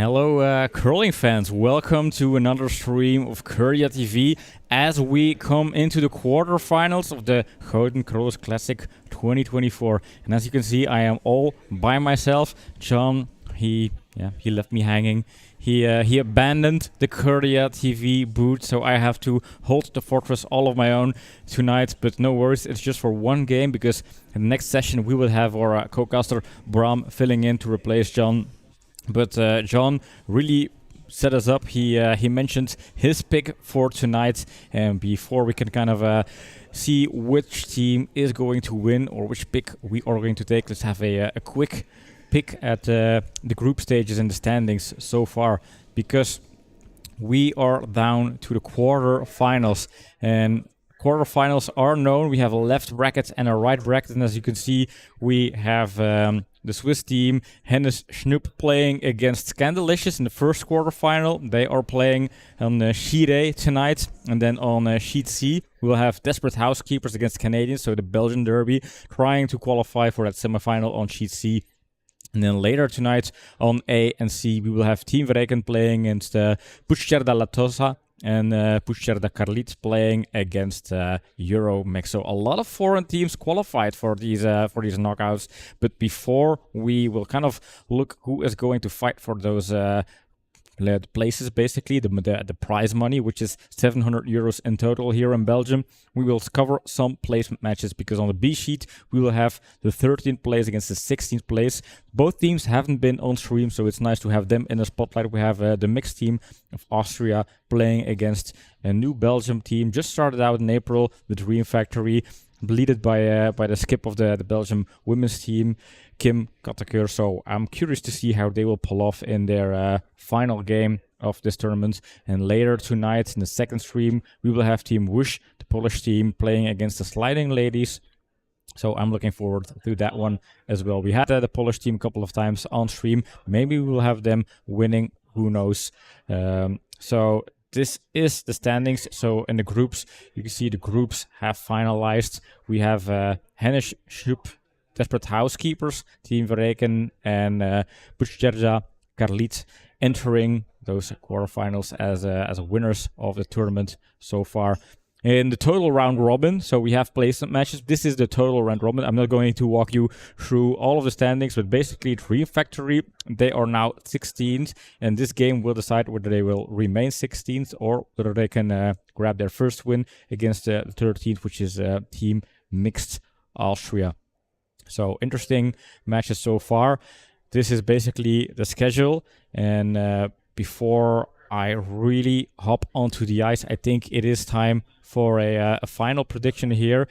Hello curling fans, welcome to another stream of Korea TV as we come into the quarterfinals of the Gouden Carolus Classic 2024. And as you can see, I am all by myself. John, he left me hanging. He abandoned the Korea TV booth, so I have to hold the fortress all of my own tonight. But no worries, it's just for one game, because in the next session we will have our co-caster Bram filling in to replace John. But John really set us up. He mentioned his pick for tonight, and before we can kind of see which team is going to win or which pick we are going to take, let's have a quick pick at the group stages and the standings so far, because we are down to the quarterfinals, and quarterfinals are known. We have a left bracket and a right bracket, and as you can see, we have the Swiss team Handshakes playing against Scandalicious in the first quarterfinal. They are playing on sheet A tonight, and then on sheet C we'll have Desperate Housekeepers against Canadians, so the Belgian derby, trying to qualify for that semifinal on sheet C. And then later tonight on A and C we will have Team Verreken playing against Puigcerda La Tosa and Puigcerda Carlit playing against Euromix. So a lot of foreign teams qualified for these knockouts. But before we will kind of look who is going to fight for those places, basically the prize money, which is 700 euros in total here in Belgium, we will cover some placement matches, because on the B sheet we will have the 13th place against the 16th place. Both teams haven't been on stream, so it's nice to have them in the spotlight. We have the mixed team of Austria playing against a new Belgium team, just started out in April, the Dream Factory, bleeded by the skip of the Belgium women's team, Kim Katteker. So I'm curious to see how they will pull off in their final game of this tournament. And later tonight in the second stream we will have Team Whoosh, the Polish team, playing against the Sliding Ladies. So I'm looking forward to that one as well. We had the Polish team a couple of times on stream. Maybe we will have them winning, who knows. So this is the standings. So in the groups, you can see the groups have finalized. We have Handshakes, Desperate Housekeepers, Team Verreken, and Puigcerda Carlit entering those quarterfinals as winners of the tournament so far. In the total round robin, so we have placement matches. This is the total round robin. I'm not going to walk you through all of the standings, but basically Dream Factory, they are now 16th, and this game will decide whether they will remain 16th or whether they can grab their first win against the 13th, which is Team Mixed Austria. So interesting matches so far. This is basically the schedule, and before I really hop onto the ice, I think it is time for a final prediction here.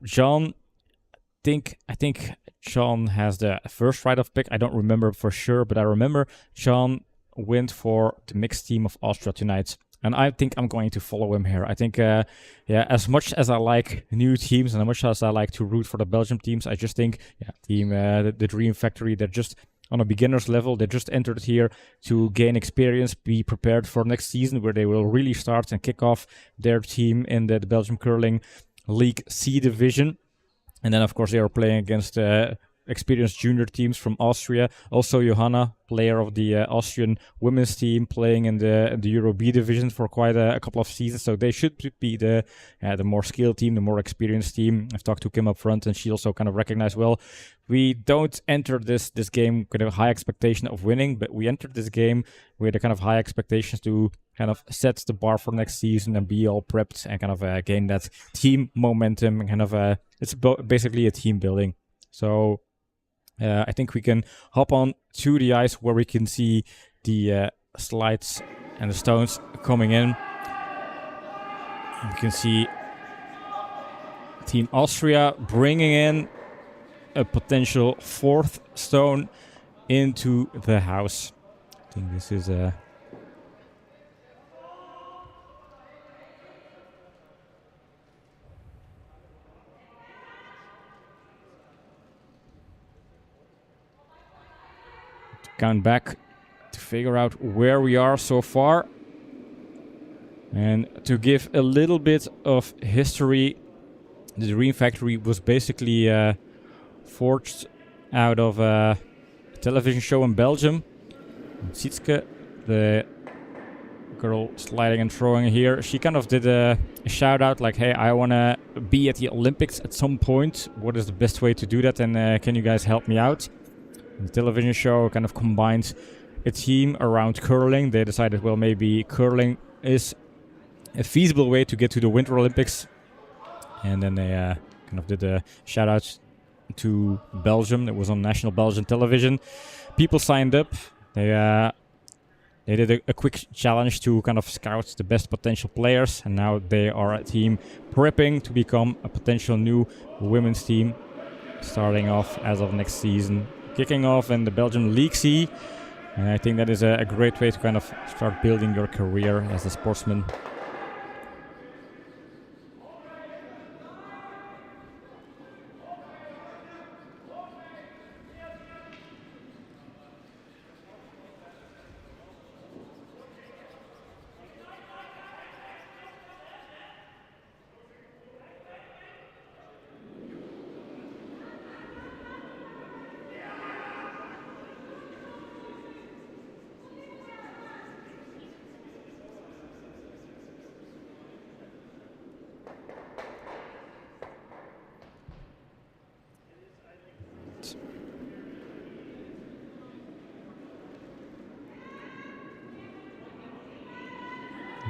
John, I think John has the first right of pick. I don't remember for sure, but I remember John went for the mixed team of Austria tonight. And I think I'm going to follow him here. I think, as much as I like new teams and as much as I like to root for the Belgium teams, I just think, the Dream Factory, they're just on a beginner's level. They just entered here to gain experience, be prepared for next season, where they will really start and kick off their team in the Belgium Curling League C division. And then, of course, they are playing against experienced junior teams from Austria. Also, Johanna, player of the Austrian women's team, playing in the Euro B division for quite a couple of seasons. So they should be the more skilled team, the more experienced team. I've talked to Kim up front, and she also kind of recognized, well, we don't enter this game with a high expectation of winning, but we entered this game with a kind of high expectations to kind of set the bar for next season and be all prepped and kind of gain that team momentum and kind of it's basically a team building. So I think we can hop on to the ice where we can see the slides and the stones coming in. You can see Team Austria bringing in a potential fourth stone into the house. I think this is count back to figure out where we are so far. And to give a little bit of history, the Dream Factory was basically forged out of a television show in Belgium Sitske, the girl sliding and throwing here, she kind of did a shout out like, hey, I want to be at the Olympics at some point. What is the best way to do that? And can you guys help me out? And the television show kind of combines a team around curling. They decided, well, maybe curling is a feasible way to get to the Winter Olympics. And then they kind of did a shout out to Belgium. It was on national Belgian television. People signed up. They did a quick challenge to kind of scout the best potential players, and now they are a team prepping to become a potential new women's team, starting off as of next season, kicking off in the Belgian League C. And I think that is a great way to kind of start building your career as a sportsman.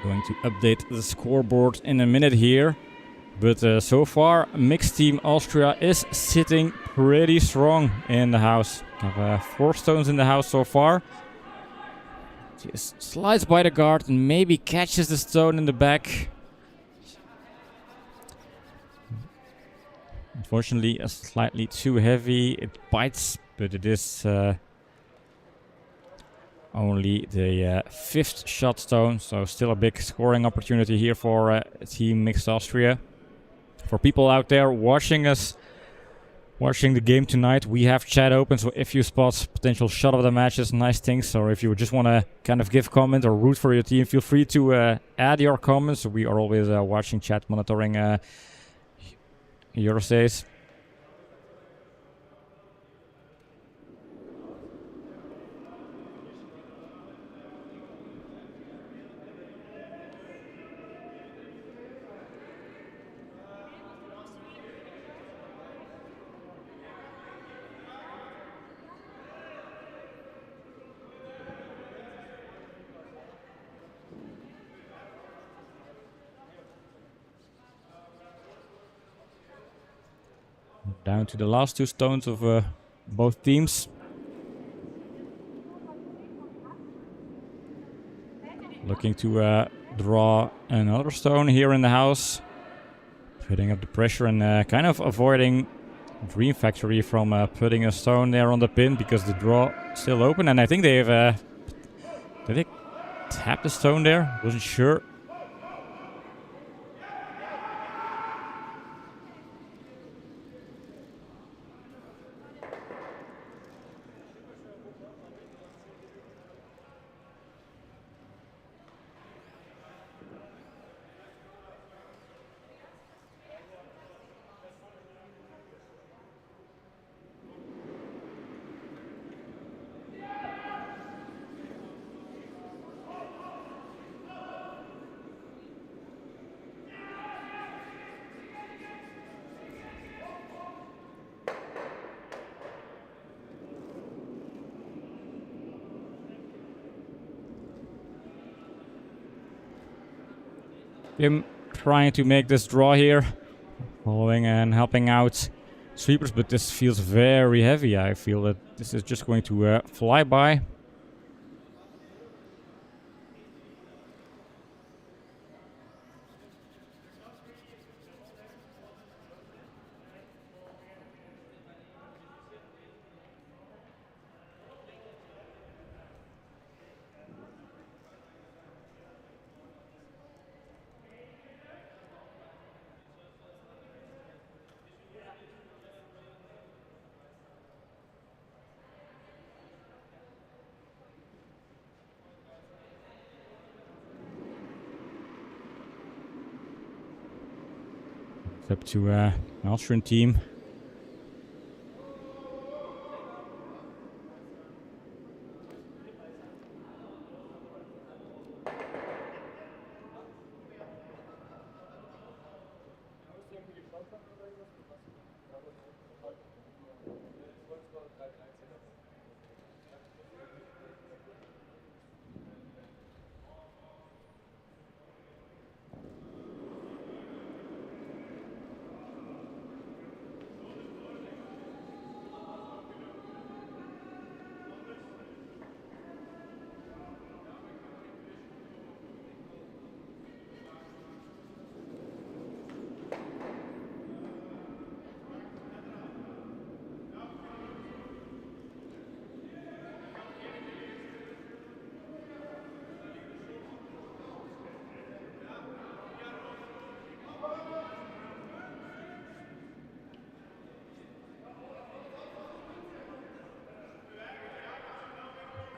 Going to update the scoreboard in a minute here. But so far, mixed team Austria is sitting pretty strong in the house. We have 4 stones in the house so far. Just slides by the guard and maybe catches the stone in the back. Unfortunately, slightly too heavy. It bites, but it is only the 5th shot stone, so still a big scoring opportunity here for Team Mixed Austria. For people out there watching us, watching the game tonight, we have chat open, so if you spot potential shot of the matches, nice things, or if you just want to kind of give comment or root for your team, feel free to add your comments. We are always watching chat, monitoring your says. Down to the last 2 stones of both teams. Looking to draw another stone here in the house. Putting up the pressure and kind of avoiding Dream Factory from putting a stone there on the pin because the draw still open. And I think they've... did they tap the stone there? Wasn't sure. Him trying to make this draw here, following and helping out sweepers, but this feels very heavy. I feel that this is just going to fly by. It's up to an Austrian team.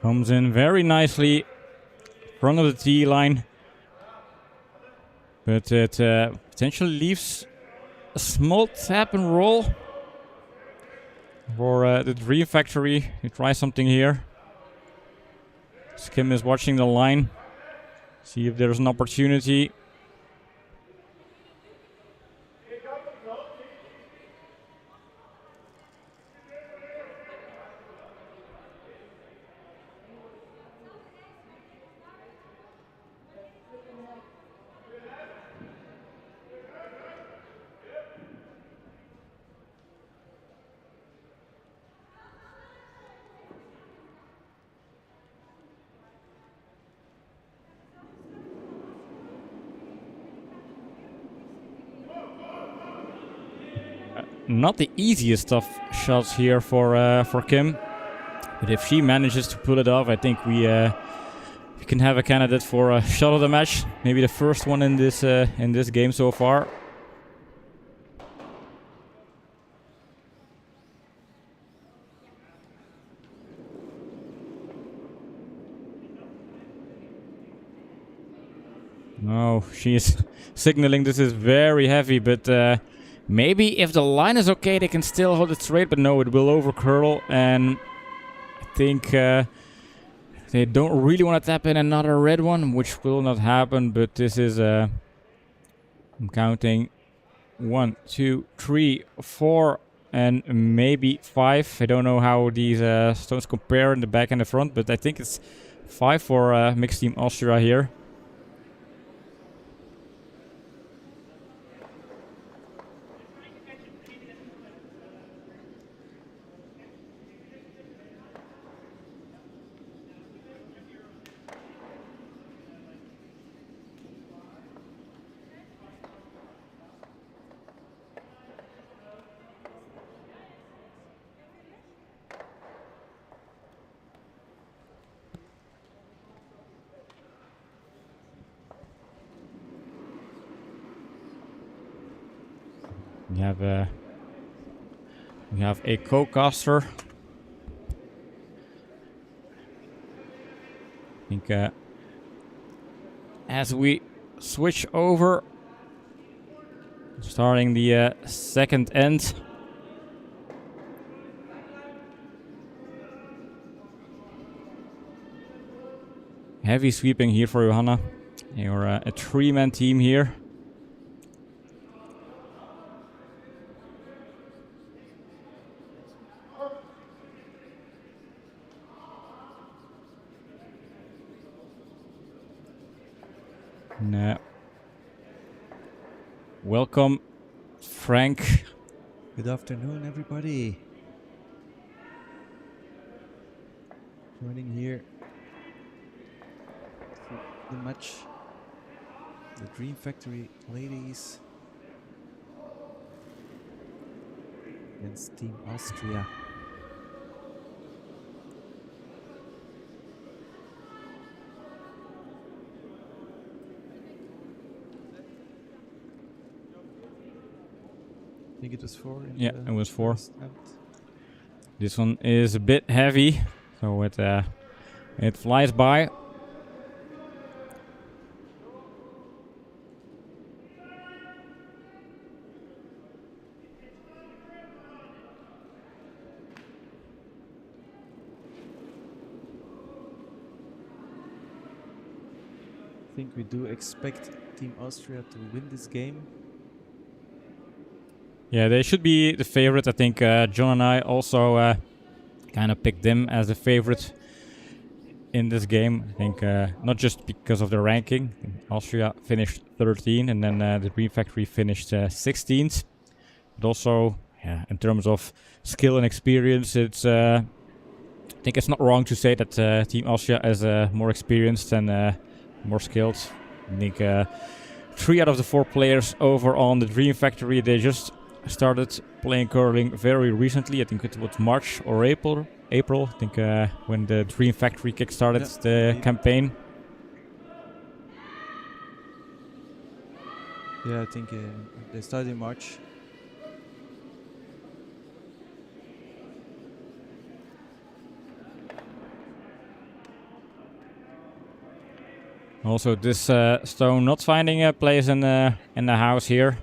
Comes in very nicely in front of the tee line. But it potentially leaves a small tap and roll for the Dream Factory to try something here. Kim is watching the line. See if there's an opportunity. Not the easiest of shots here for Kim, but if she manages to pull it off, I think we can have a candidate for a shot of the match. Maybe the first one in this game so far. No, she is signaling this is very heavy, but maybe if the line is okay, they can still hold it straight, but no, it will over curl, and I think they don't really want to tap in another red one, which will not happen, but this is, I'm counting 1, 2, 3, 4, and maybe 5. I don't know how these stones compare in the back and the front, but I think it's 5 for mixed team Austria here. We have a co-caster. I think as we switch over, starting the second end. Heavy sweeping here for Johanna. You're a three-man team here. Welcome, Frank. Good afternoon, everybody. Joining here for the match, the Dream Factory ladies against Team Austria. I think it was 4. Yeah, it was 4. This one is a bit heavy, so it flies by. I think we do expect Team Austria to win this game. Yeah, they should be the favorite. I think John and I also kind of picked them as the favorite in this game. I think not just because of the ranking. Austria finished 13, and then the Green Factory finished 16th. But also, yeah, in terms of skill and experience, it's I think it's not wrong to say that Team Austria is more experienced and more skilled. I think 3 out of the 4 players over on the Dream Factory, they just started playing curling very recently. I think it was March or April. I think when the Dream Factory kickstarted the campaign. Yeah, I think they started in March. Also, this stone not finding a place in the house here.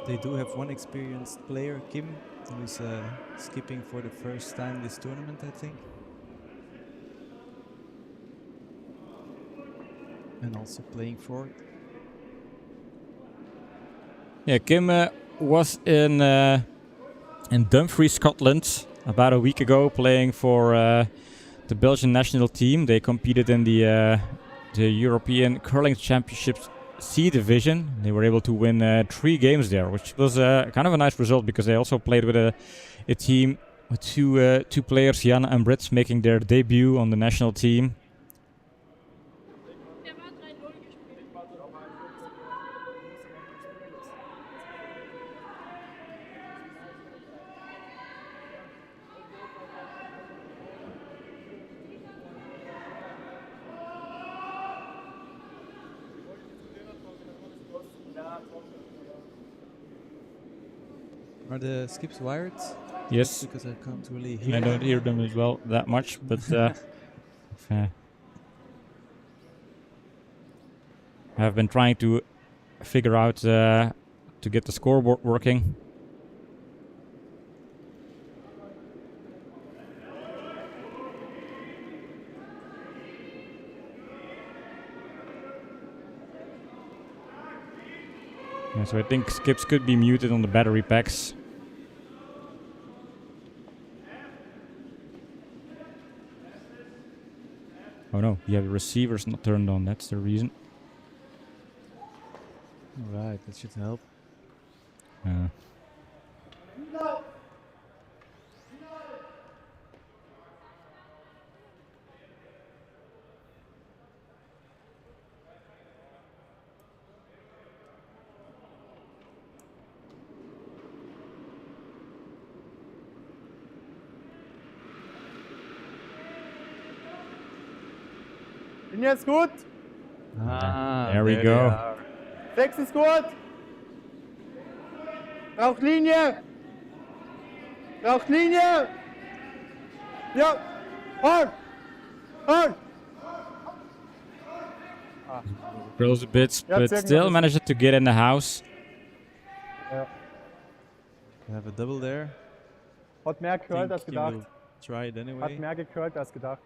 They do have one experienced player, Kim, who is skipping for the first time this tournament, I think. And also playing for it. Yeah, Kim was in Dumfries, Scotland, about a week ago, playing for the Belgian national team. They competed in the European Curling Championships C division. They were able to win 3 games there, which was kind of a nice result because they also played with a team with two players, Jan and Britt, making their debut on the national team. Are the skips wired? Yes. Because I can't really hear I them. don't hear them as well that much, but I've been trying to figure out to get the scoreboard working. Yeah, so I think skips could be muted on the battery packs. Oh no, you have the receivers not turned on, that's the reason. Alright, that should help. Bin jetzt gut? There we go. 6 ist gut. Braucht Linie. Braucht Linie. Ja. Hard. Hard. Drills a bit, but still managed to get in the house. Ja. We have a double there. Hat mehr gecurlt als Think gedacht. he will try it anyway. Hat mehr gecurlt als gedacht.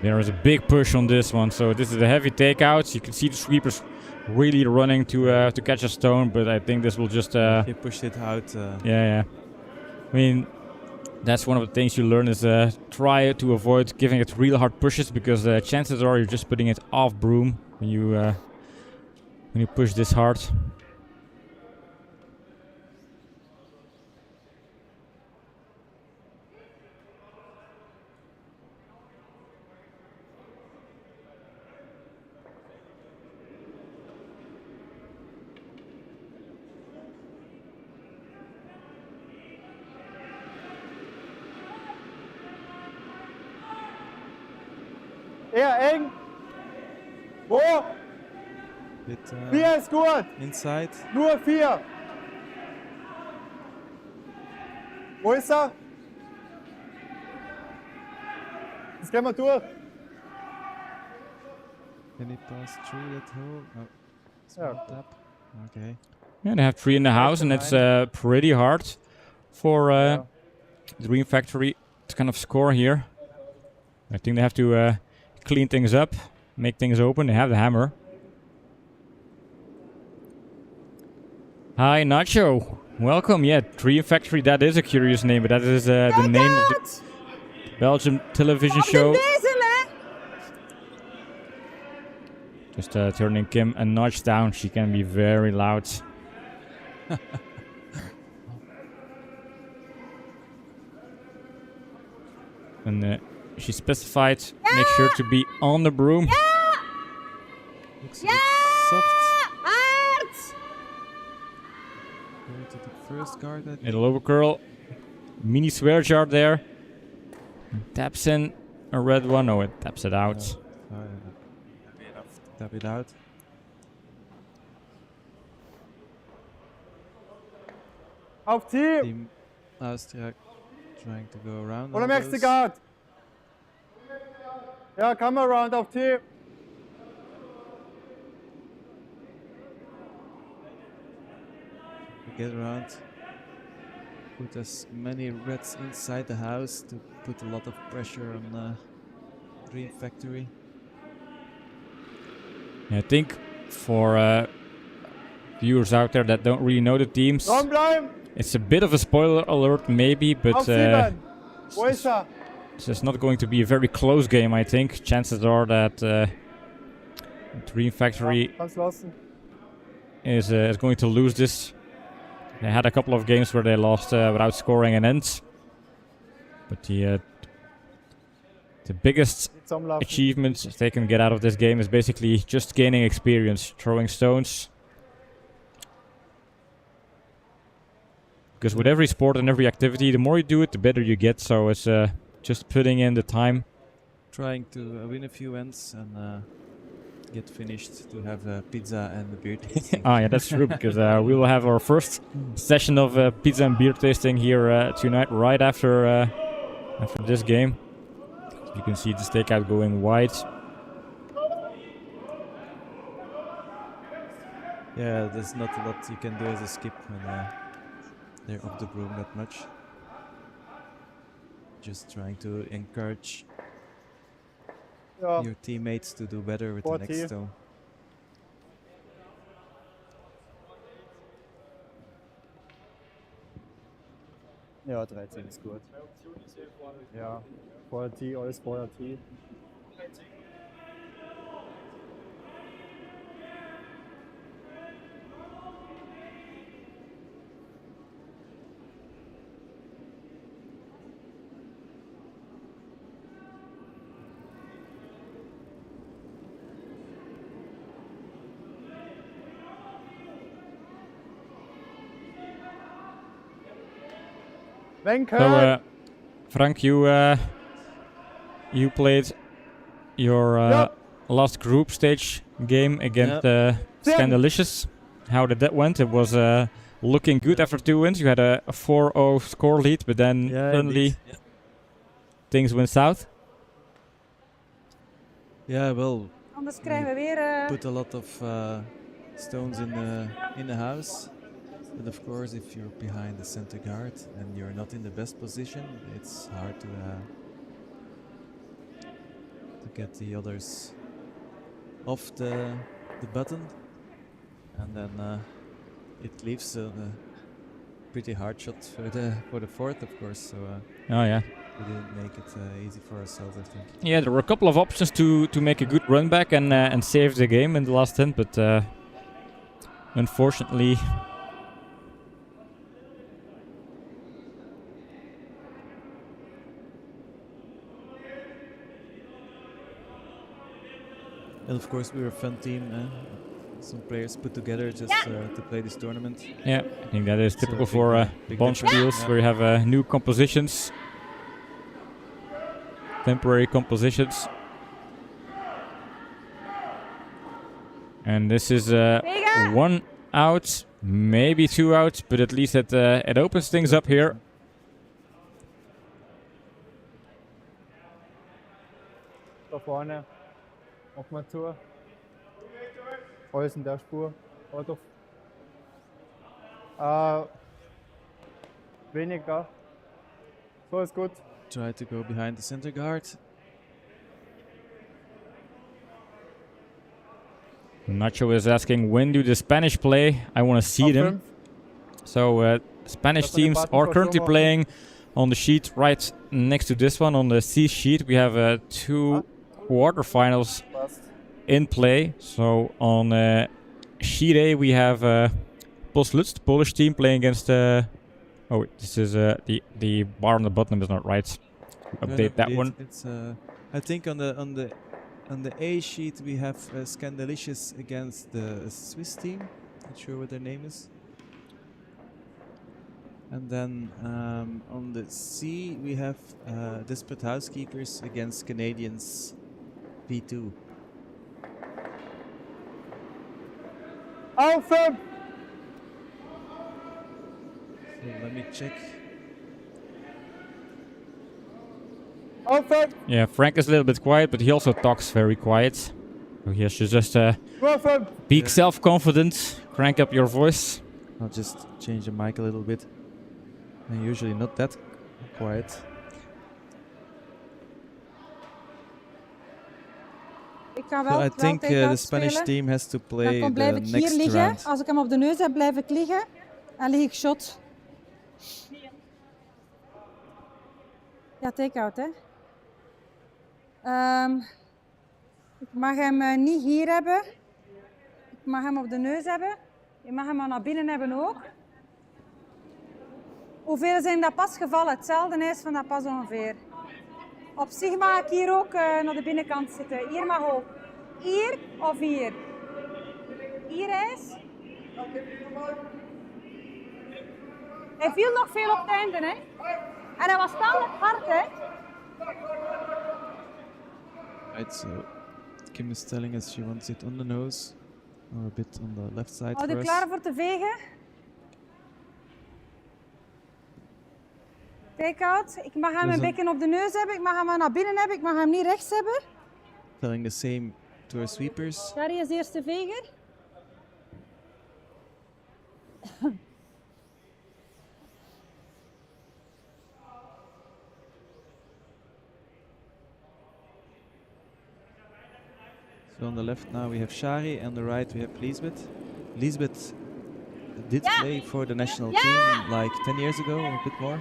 There is a big push on this one, so this is a heavy takeout. You can see the sweepers really running to catch a stone, but I think this will just He pushed it out. yeah. I mean, that's one of the things you learn is try to avoid giving it real hard pushes, because chances are you're just putting it off broom when you push this hard. Eher eng. Wo? Bit, 4 ist gut. inside. Nur 4. Wo ist er? Jetzt gehen wir durch. Can he pass through that hole? No. Small tap. Okay. Yeah, they have 3 in the house, and it's pretty hard for Dream Factory to kind of score here. I think they have to clean things up, make things open. They have the hammer. Hi, Nacho. Welcome. Yeah, Dream Factory, that is a curious name, but that is the name of the Belgium television show. Just turning Kim a notch down. She can be very loud. And she specified, make sure to be on the broom. Looks a bit soft. Go to the first guard. Little overcurl. Mini swear jar there. Taps in a red one. Oh, it taps it out. Tap it out. Auf Team! Team Austria trying to go around. Oder all merkst du those. Guard? Ja, come around auf Team. Get around. Put as many reds inside the house to put a lot of pressure on Dream Factory. I think for viewers out there that don't really know the teams, Dranbleiben! it's a bit of a spoiler alert maybe, Auf but 7! Wo ist er? it's not going to be a very close game, I think. Chances are that Dream Factory Kannst lassen. is going to lose this. They had a couple of games where they lost without scoring an end. But the biggest Jetzt am Laufen. achievement they can get out of this game is basically just gaining experience, throwing stones. Because with every sport and every activity, the more you do it, the better you get. So it's just putting in the time. Trying to win a few ends and get finished to have pizza and a beer tasting. Ah, yeah, that's true. Because we will have our first session of pizza and beer tasting here tonight, right after this game. You can see the stakeout going wide. Yeah, there's not a lot you can do as a skip when they're off the broom that much. Just trying to encourage Ja, your teammates to do better with the What next here? stone. ja, 13 ist gut. Ja, Feuer T, alles Feuer T. Wenke! So, Frank, you played your Yep. last group stage game against Scandalicious. How did that went? It was looking good after 2 wins. You had a 4-0 score lead, but then suddenly indeed. Yeah. things went south. Yeah, well, Anders krijgen we weer... put a lot of stones in the house. But of course, if you're behind the center guard and you're not in the best position, it's hard to get the others off the button, and then it leaves a pretty hard shot for the fourth, of course. So Oh yeah. we didn't make it easy for ourselves, I think. Yeah, there were a couple of options to make a good run back and save the game in the last 10, but unfortunately. And of course, we're a fun team. Some players put together just to play this tournament. Yeah, I think that is So typical big, for big bunch difference. deals Yeah. where you have new compositions, temporary compositions. And this is one out, maybe 2 out, but at least it opens things up here. Da vorne. Auf mal Tour. Alles in der Spur. Auto. Weniger. So ist gut. Try to go behind the center guard. Nacho is asking, when do the Spanish play? I want to see Auf them. 5. So Spanish That's on the teams button are for currently sure. playing on the sheet right next to this one. On the C sheet, we have 2 quarterfinals Passt. in play. So on sheet A, we have Post-Lutz, the Polish team, playing against. Oh, wait, this is the bar on the bottom is not right. Update that one. It's I think on the A sheet we have Scandalicious against the Swiss team. Not sure what their name is. And then on the C we have Desperate Housekeepers against Canadians P2. Auf 5. So let me check. Auf 5. Yeah, Frank is a little bit quiet, but he also talks very quiet. So he has to just Nur 5. peak self-confidence, crank up your voice. I'll just change the mic a little bit. I'm usually not that quiet. Ik ga So wel, I wel think the take-out Spanish spelen. team has to play Dan blijf the ik hier next liggen. round. Als ik hem op de neus heb, blijf ik liggen. En lig ik shot. Ja, take-out, hè. Ik mag hem niet hier hebben. Ik mag hem op de neus hebben. Je mag hem al naar binnen hebben ook. Hoeveel zijn dat pas gevallen? Hetzelfde is van dat pas ongeveer. Op zich mag ik hier ook naar de binnenkant zitten. Hier mag ook. Hier of hier? Hier is. Hij viel nog veel op het einde, hè? En hij was tamelijk hard, hè? Right, so Kim is telling us she wants it on the nose or a bit on the left side Houd for je us. klaar voor te vegen? Take-out. Ik mag hem Dus een dan- beetje op de neus hebben. Ik mag hem naar binnen hebben. Ik mag hem niet rechts hebben. Telling the same to our sweepers. Daar is de eerste veger. So on the left now we have Shari, and on the right we have Lisbeth. Lisbeth did play for the national team like 10 years ago or a bit more.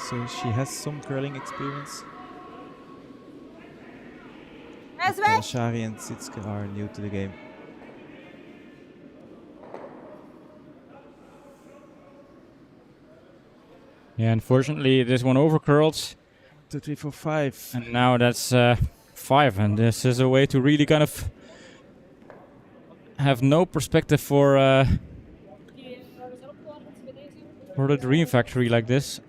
So she has some curling experience. Hij is But, weg. Shari and Sitske are new to the game. Yeah, unfortunately, this one overcurled. 2, 3, 4, 5. And now that's 5. And this is a way to really kind of have no perspective for the Dream Factory like this.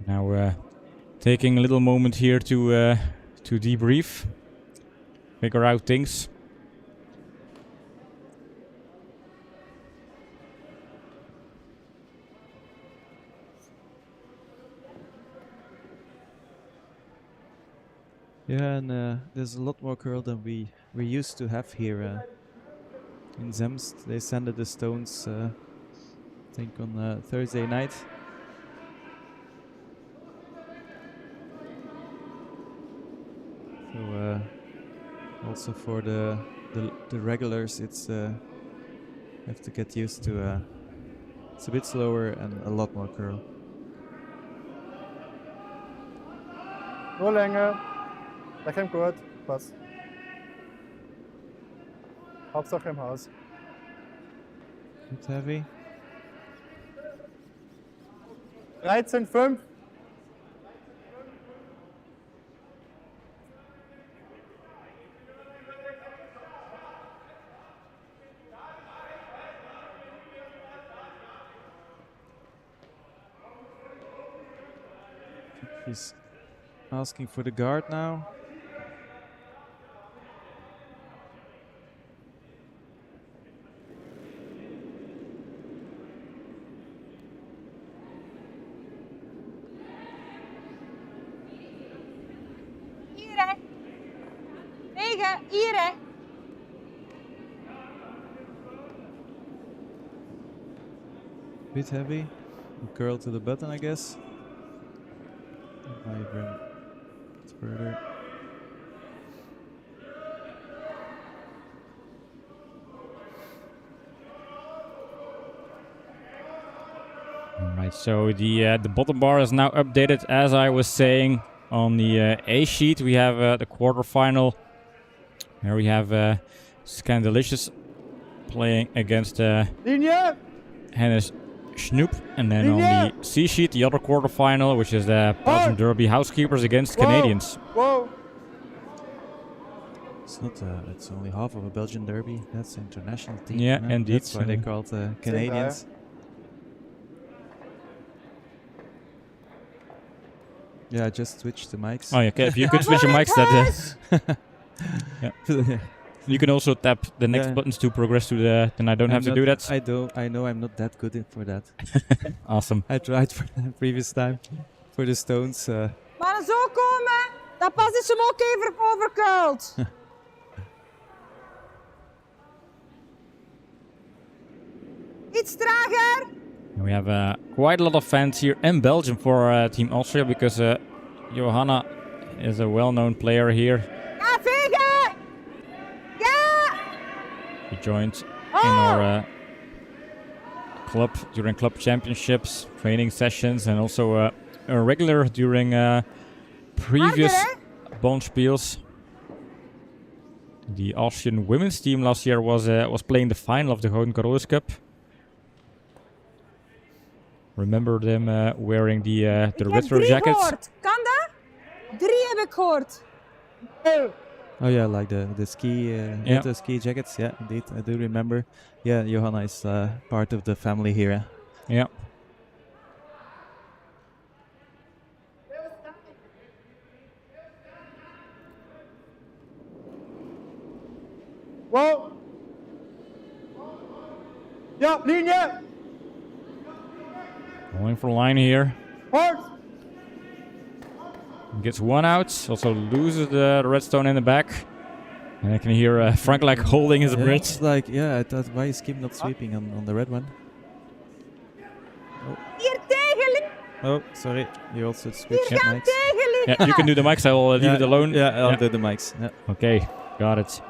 Now taking a little moment here to debrief, figure out things. Yeah, and there's a lot more curl than we used to have here in Zemst. They sanded the stones, I think, on Thursday night. So also for the regulars, it's have to get used to. It's a bit slower and a lot more curl. Nur Länge. Leg hem gut. Passt. Hauptsache im Haus. Bit heavy. 13,5. He's asking for the guard now. vegen. Hier, hè. Bit heavy. Curl to the button, I guess. I bring it further. Alright, so the bottom bar is now updated. As I was saying, on the A sheet we have the quarterfinal. Here we have Scandalicious playing against Linie! Hennis Snoop. And then on the C sheet, the other quarterfinal, which is the Belgian Derby Housekeepers against Canadians. Whoa! It's not. It's only half of a Belgian derby. That's an international team. Yeah, indeed. That's why they called Canadians. Yeah, I just switched the mics. Oh, yeah, okay. If you could switch your mics, that. Yeah. You can also tap the next buttons to progress to the. Then I don't have to do that. I know I'm not that good for that. Awesome. I tried for the previous time for the stones. Maar zo komen, dan pas is hem ook even overkuild. Iets trager. We have quite a lot of fans here in Belgium for Team Austria because Johanna is a well-known player here. Ja, vegen! Ja! She joined in our club during club championships, training sessions, and also a regular during previous Bonspiels. The Austrian women's team last year was playing the final of the Gouden Carolus Cup. Remember them wearing the retro jackets? Gehoord. Kan dat? 3 heb ik gehoord. Oh yeah, like the ski retro ski jackets. Yeah, indeed, I do remember. Yeah, Johanna is part of the family here. Yeah. Wow! Ja, linie! Going for line here. Hard! Gets one out. Also loses the redstone in the back. And I can hear Frank like holding his breath. It's like, I thought, why is Kim not sweeping on the red one? Hier tegen. Oh, sorry. You also switched Hier gaan mics. tegen liggen. Yeah, you can do the mics. I will leave it alone. Yeah, I'll do the mics. Yeah. Okay, got it.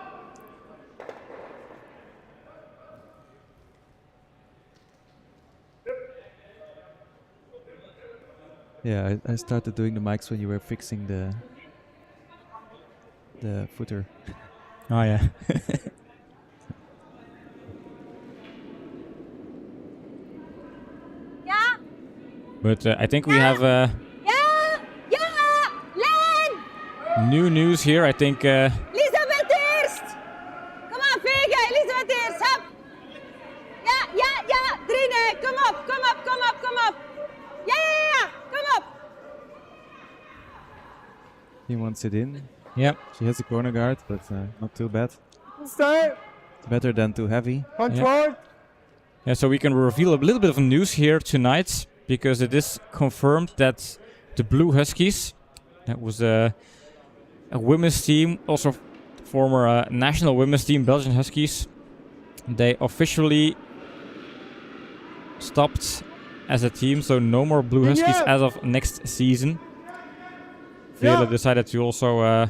Yeah, I started doing the mics when you were fixing the footer. Oh yeah. Ja, But I think we have ja, ja, lijn. new news here. I think Elisabeth eerst. Kom aan, vegen. Elisabeth eerst. Hop. Ja. Drine, kom op. Ja. Kom op. He wants it in. yeah. She has a corner guard, but not too bad. Stay! Better than too heavy. Control! Yeah, so we can reveal a little bit of news here tonight because it is confirmed that the Blue Huskies, that was a women's team, also former national women's team, Belgian Huskies, they officially stopped as a team, so no more Blue Huskies as of next season. Vele decided to also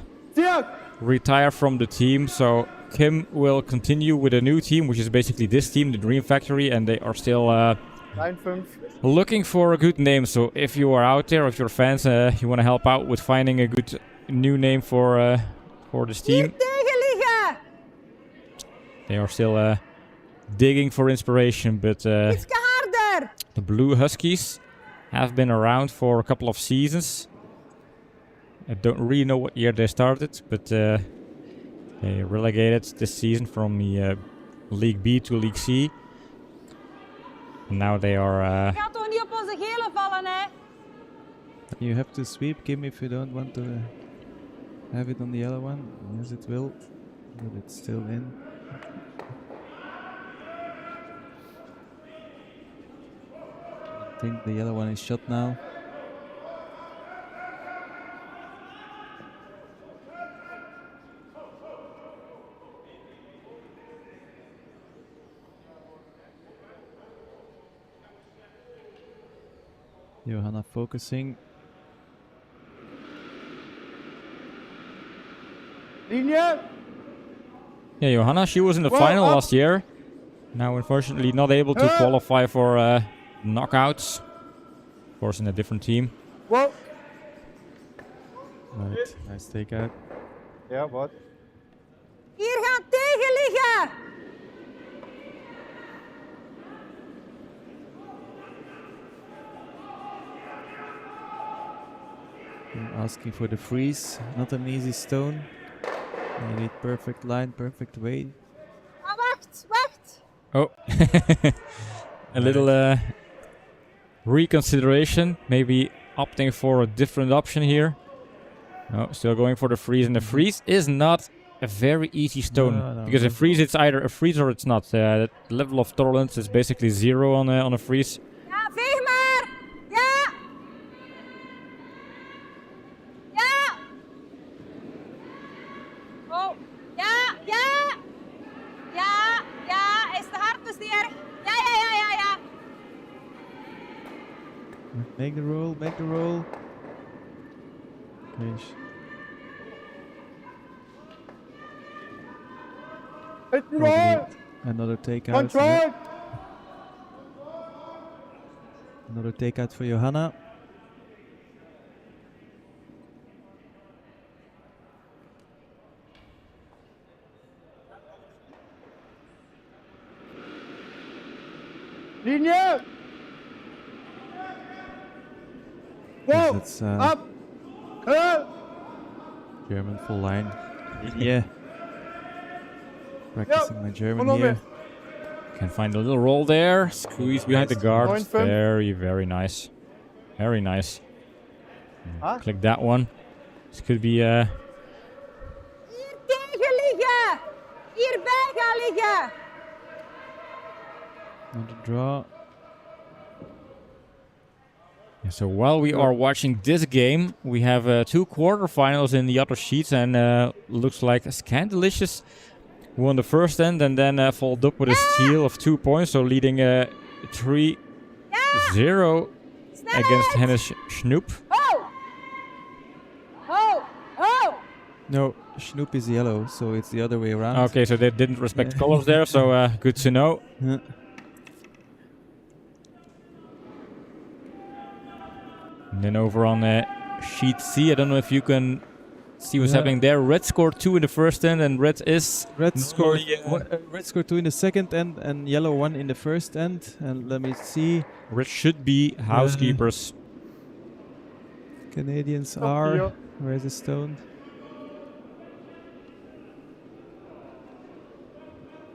retire from the team, so Kim will continue with a new team, which is basically this team, the Dream Factory, and they are still Lijn 5. looking for a good name. So if you are out there, if you're fans, you want to help out with finding a good new name for this team, Hier tegen liggen. they are still digging for inspiration. But Iets harder. the Blue Huskies have been around for a couple of seasons. I don't really know what year they started, but they relegated this season from the League B to League C. And now they are... Gaat toch niet op onze gele vallen, hè? You have to sweep, Kim, if you don't want to have it on the yellow one. Yes, it will, but it's still in. I think the yellow one is shot now. Johanna focusing. Linie! Yeah, Johanna, she was in the Well, final up. last year. Now, unfortunately, not able to qualify for knockouts. Of course, in a different team. Wow! Right, nice takeout. Ja, wat? Hier gaat tegen liggen. Asking for the freeze, not an easy stone. You need perfect line, perfect weight. Ah, wacht, wacht. Oh, a little reconsideration. Maybe opting for a different option here. No, still going for the freeze. And the freeze is not a very easy stone. No, because a freeze, it's either a freeze or it's not. The level of tolerance is basically 0 on a freeze. Ja, veeg maar. Ja. Ja. Oh, ja, ja. Ja, ja, is te hard, dus niet erg. Ja, ja, ja, ja, ja. Make the roll, make the roll. Okay. Control! Another takeout. Control! Another takeout for Johanna. Linie! Wow! That's Up! Curl! German full line. Yeah. Practicing my German Follow here. me. Can find a little roll there. Squeeze behind the guard. Point firm. Very, very nice. Very nice. Ah. Click that one. This could be Hier tegen liggen. Hierbij gaan liggen. Another draw. Yeah, so while we are watching this game, we have 2 quarterfinals in the other sheets, and looks like Scandalicious won the first end and then followed up with a steal of 2 points, so leading 3-0 against Hennis Snoep. Ho! Ho! Ho! No, Snoep is yellow, so it's the other way around. Okay, so they didn't respect colors there, so good to know. Yeah. And then over on sheet C, I don't know if you can see what's happening there. Red scored 2 in the first end, and red is Red scored normally, red scored 2 in the second end and yellow 1 in the first end. And let me see. red should be housekeepers. Canadians Up are. here. Where's the stone?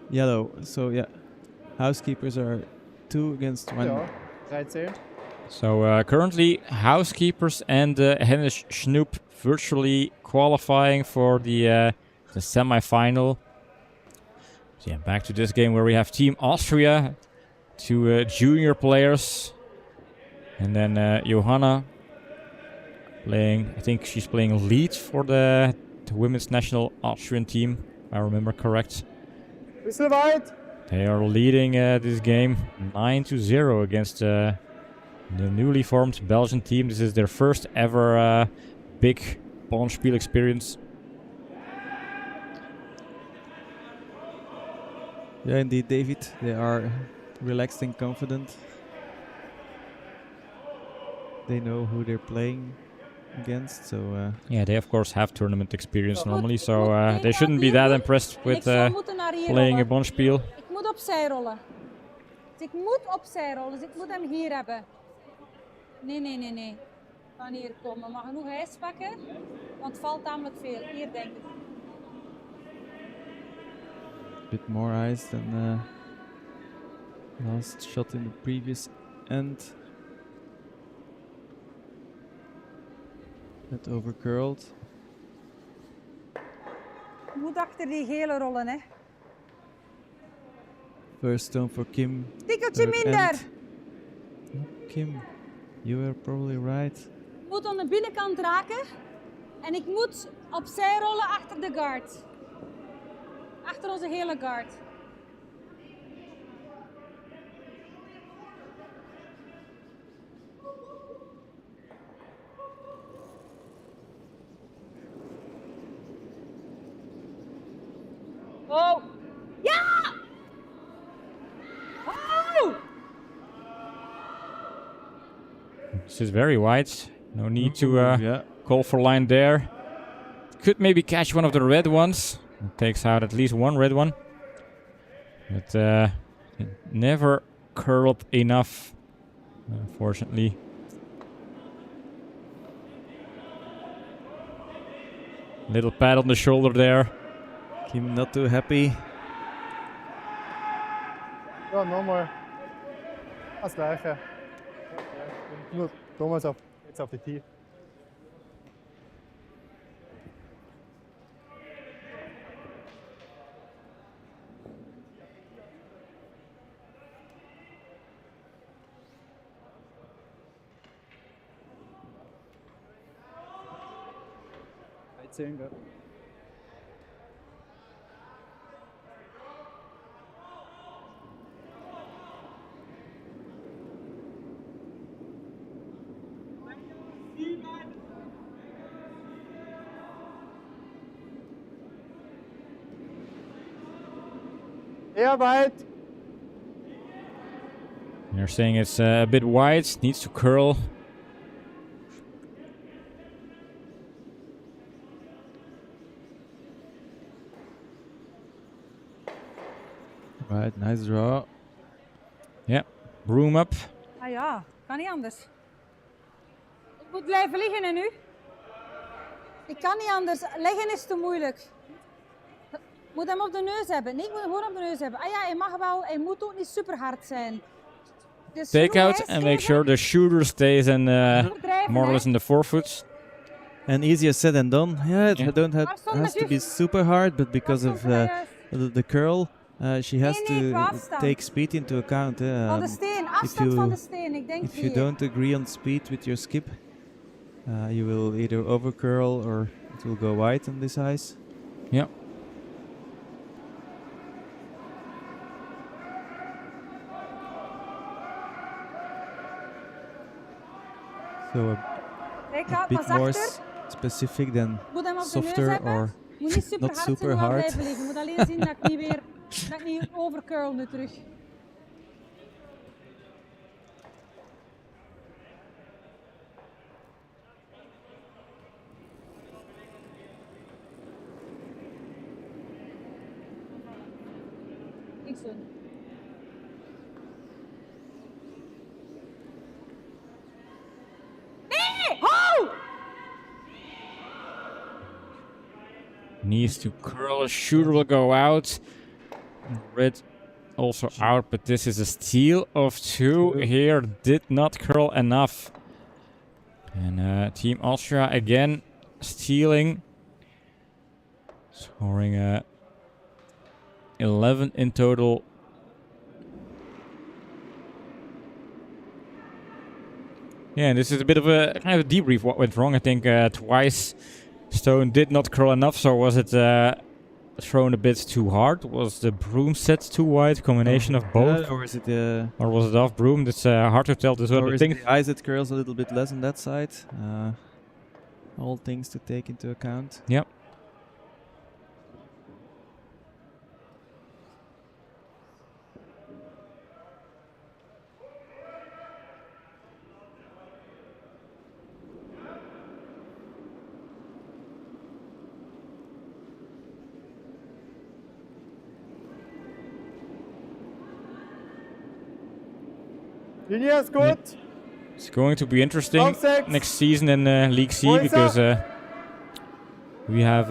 Yellow. So yeah, housekeepers are 2 against 1. Ja, 13. So currently, housekeepers and Hennis Snoep virtually qualifying for the semi-final. So yeah, back to this game where we have Team Austria, 2 junior players, and then Johanna playing. I think she's playing lead for the women's national Austrian team, if I remember correct. Bisschen weit. They are leading this game 9-0 against the newly formed Belgian team. This is their first ever big Bonspiel experience. Yeah, indeed, David. They are relaxed and confident. They know who they're playing against, so Yeah, they of course have tournament experience normally, so they shouldn't be that impressed with playing a Bonspiel. Ik moet opzij rollen. Dus ik moet opzij rollen, dus ik moet hem hier hebben. Nee, nee, nee, nee. Van hier komen. Maar genoeg ijs pakken, want het valt namelijk veel. Hier denk ik. a bit more ice than last shot in the previous end. That overcurled. Je moet achter die gele rollen, hè. First stone for Kim. Tikkeltje third minder. end. Kim, you were probably right. Ik moet aan de binnenkant raken. En ik moet opzij rollen achter de guard. Achter onze hele guard. Oh! Ja! Oh! This is very wide. No need to Yeah. call for line there. Could maybe catch one of the red ones. It takes out at least one red one. But it never curled enough, unfortunately. Little pat on the shoulder there. Kim not too happy. Ja, nochmal. Das gleiche. Nur damals jetzt auf die Tee. Gell? Eher weit. They're saying it's a bit wide, needs to curl. Right, nice draw. Yeah, broom up. Ah ja, kan niet anders. Ik moet blijven liggen en nu? Ik kan niet anders. Liggen is te moeilijk. Ik moet hem op de neus hebben. Nee, ik moet hem gewoon op de neus hebben. Ah ja, hij mag wel. Hij moet ook niet super hard zijn. Dus Take out and make sure the shooter stays in more or less in the forefoot. And easier said than done. Yeah, Yeah. it don't have has to be super hard, but because of the curl, she has Nee, qua to afstand. take speed into account. Van de steen, afstand you- van de steen. Ik denk If you hier. don't agree on speed with your skip, you will either overcurl or it will go wide on this ice. Yeah. So Kijk a uit, bit maar more zachter. specific than Moet hem op de neus softer hebben. or Moet niet super not hard super zijn, maar hard. blijven liggen. Moet alleen zien dat ik niet weer dat ik niet overcurl nu terug. Niks doen. Nee! Ho! Needs to curl. Shooter will go out. Red also out, but this is a steal of two here. Did not curl enough. And Team Austria again stealing. Scoring 11 in total. Yeah, and this is a bit of a kind of a debrief what went wrong. I think twice Stone did not curl enough, so was it thrown a bit too hard? Was the broom set too wide? Combination of both? or is it Or was it off broom? That's hard to tell. This or other is thing. it the ice that curls a little bit less on that side? All things to take into account. Yep. Linie ist gut. It's going to be interesting Handshakes. next season in League C Points because we have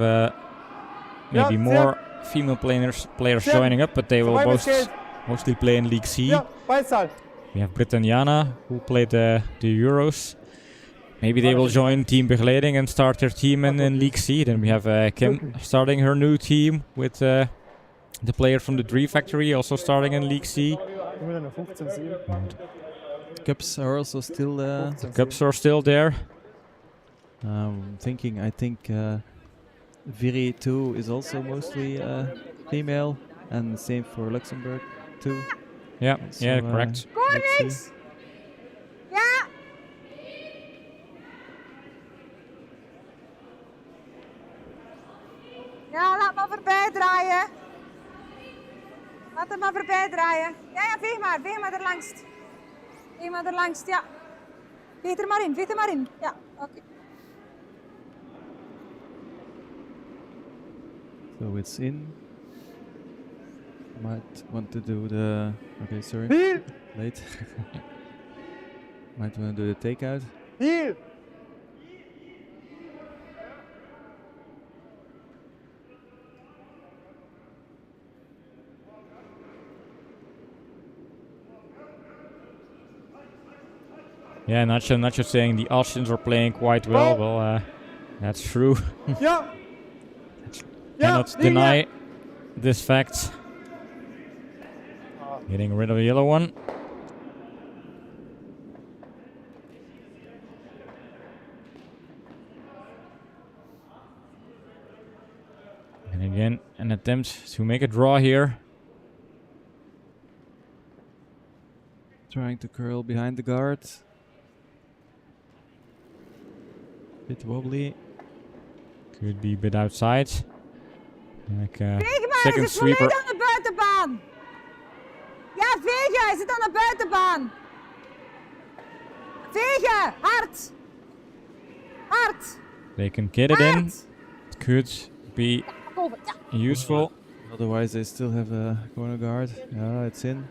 maybe Yeah, more female players Yeah. joining up, but they will Survival skate. mostly play in League C. Ja, Ballzahl. We have Britanniana who played the Euros. Maybe they will join Team Begeleiding and start their team in League C. Then we have Kim starting her new team with the player from the Dree Factory also starting in League C. Immer noch 15-7. Cups are also still Cups are still there. I think Viri 2 is also mostly female, and same for Luxembourg too. Yeah, So, yeah, correct. let's see. Ja! Ja, laat maar voorbij draaien. Laat hem maar voorbij draaien. Ja, ja, veeg maar erlangst. Veeg maar erlangst, ja. Veeg er maar in. Ja, oké. So it's in. Might want to do the... Okay, sorry. Heel! Late. Might want to do the takeout. Heel! Yeah, Nacho saying the Austrians are playing quite well. Well, that's true. Ja! Cannot deny this fact. Getting rid of the yellow one. And again, an attempt to make a draw here. Trying to curl behind the guard. Bit wobbly. Could be a bit outside. Like Veeg maar, second hij zit sweeper. volledig aan de buitenbaan. Ja, vegen, hij zit aan de buitenbaan. Vegen, hard. Hard. They can get it in. Hard. It could be Boven, ja. useful. Otherwise they still have a corner guard. Yeah, it's in.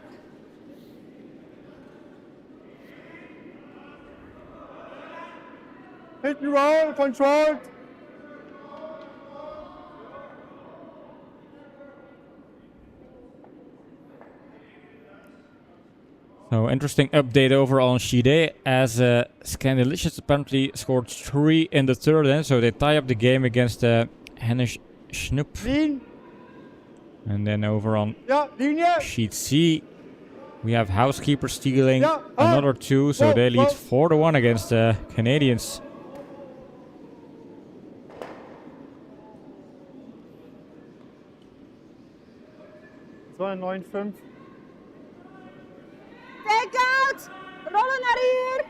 Hit and roll, controlled. So interesting update over on Shide as Scandalicious apparently scored 3 in the third end, so they tie up the game against Hennish Schnupp. Lean. And then over on Ja, Linie. sheet C, we have Housekeeper stealing Yeah, another 2, so whoa, they lead whoa. 4-1 against the Canadians. So ein 9-5. Take out. Rollen naar hier.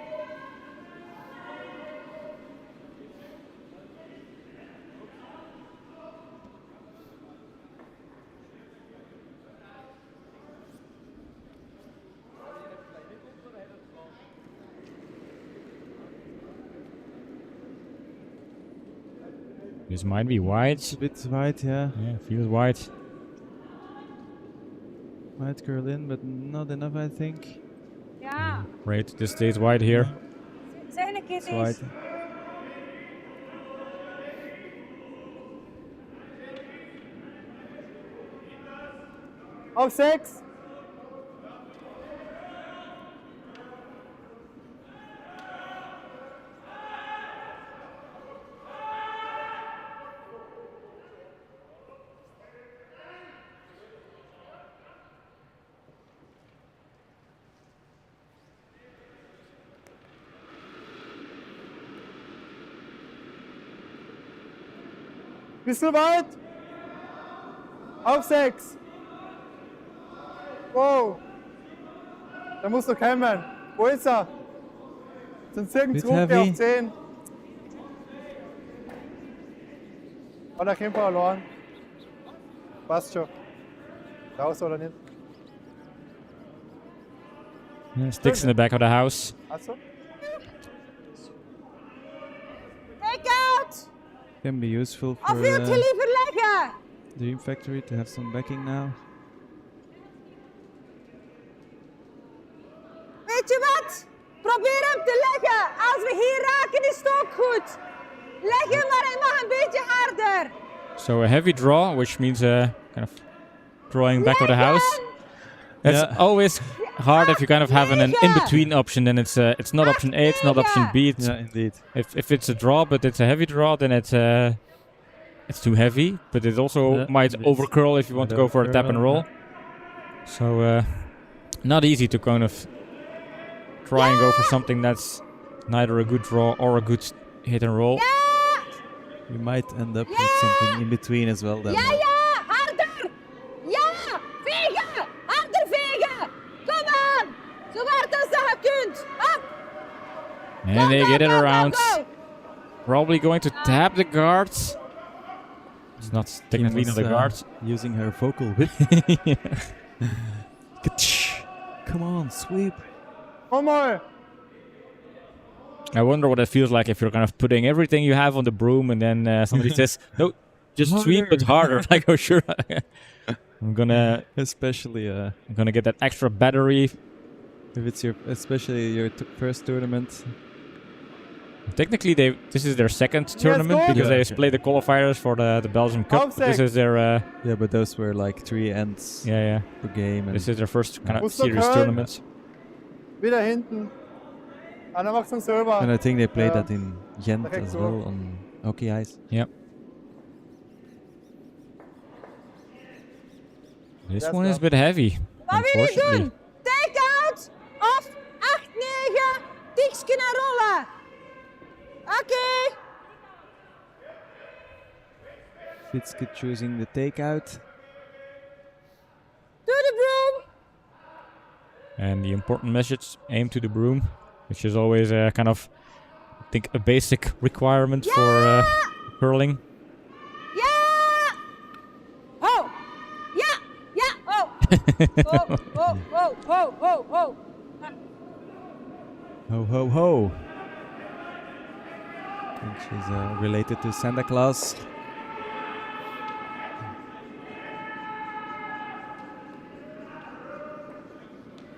This might be wide. It's a bit wide, yeah. Yeah, feels wide. Might curl in, but not enough, I think. Ja, Right, this stays wide here. zeg een keer It's wide. eens. Auf 6. Bisschen weit. Auf 6. Wow. Da muss noch kommen. Wo ist er? Sind circa Bit 2 heavy. auf 10. Oh, da kommt er allein. Passt schon. Raus oder nicht? Yeah, sticks in the back of the house. Achso. Take out. Can be useful Of for wilt je liever leggen? Dream Factory to have some backing now. Weet je wat? Probeer hem te leggen. Als we hier raken is het ook goed. Leg hem, maar hij mag een beetje harder. So a heavy draw, which means kind of drawing back of the house. That's Yeah. always hard if you kind of have an in-between option. Then it's not option A, it's not option B. It's, Yeah, indeed. if it's a draw, but it's a heavy draw, then it's too heavy. But it also Yeah, might it is. overcurl if you want to go for a tap and roll. So not easy to kind of try and go for something that's neither a good draw or a good hit and roll. You might end up with something in between as well then. Ja, ja, harder. Ja, vegen. Harder vegen. Kom aan. Zo hard als dat je kunt. Up. And they get it around. Go. Probably going to tap the guards. It's not technically Kim not was, a guard. using her vocal whip. Come on, sweep. Komm mal! I wonder what it feels like if you're kind of putting everything you have on the broom and then somebody says, no, just sweep it harder. Like, oh, sure. I'm gonna get that extra battery. If it's especially your first tournament. Technically, this is their second tournament because they played the qualifiers for the Belgium Cup. This is their yeah, but those were like 3 ends per game. And this is their first kind of serious tournament. Wieder hinten. Einer macht's dann selber. And I think they played that in Ghent as well on hockey ice. Yep. This one is a bit heavy, unfortunately. Take out of 8-9. Tikske naar rollen. Oké. Fitske choosing the takeout. To the broom. And the important message, aim to the broom, which is always kind of, I think, a basic requirement for hurling. Yeah. Oh. Yeah. Yeah. Oh. Oh. Oh. Oh. Oh. Oh. Oh. Ho ho ho. I think she's related to Santa Claus.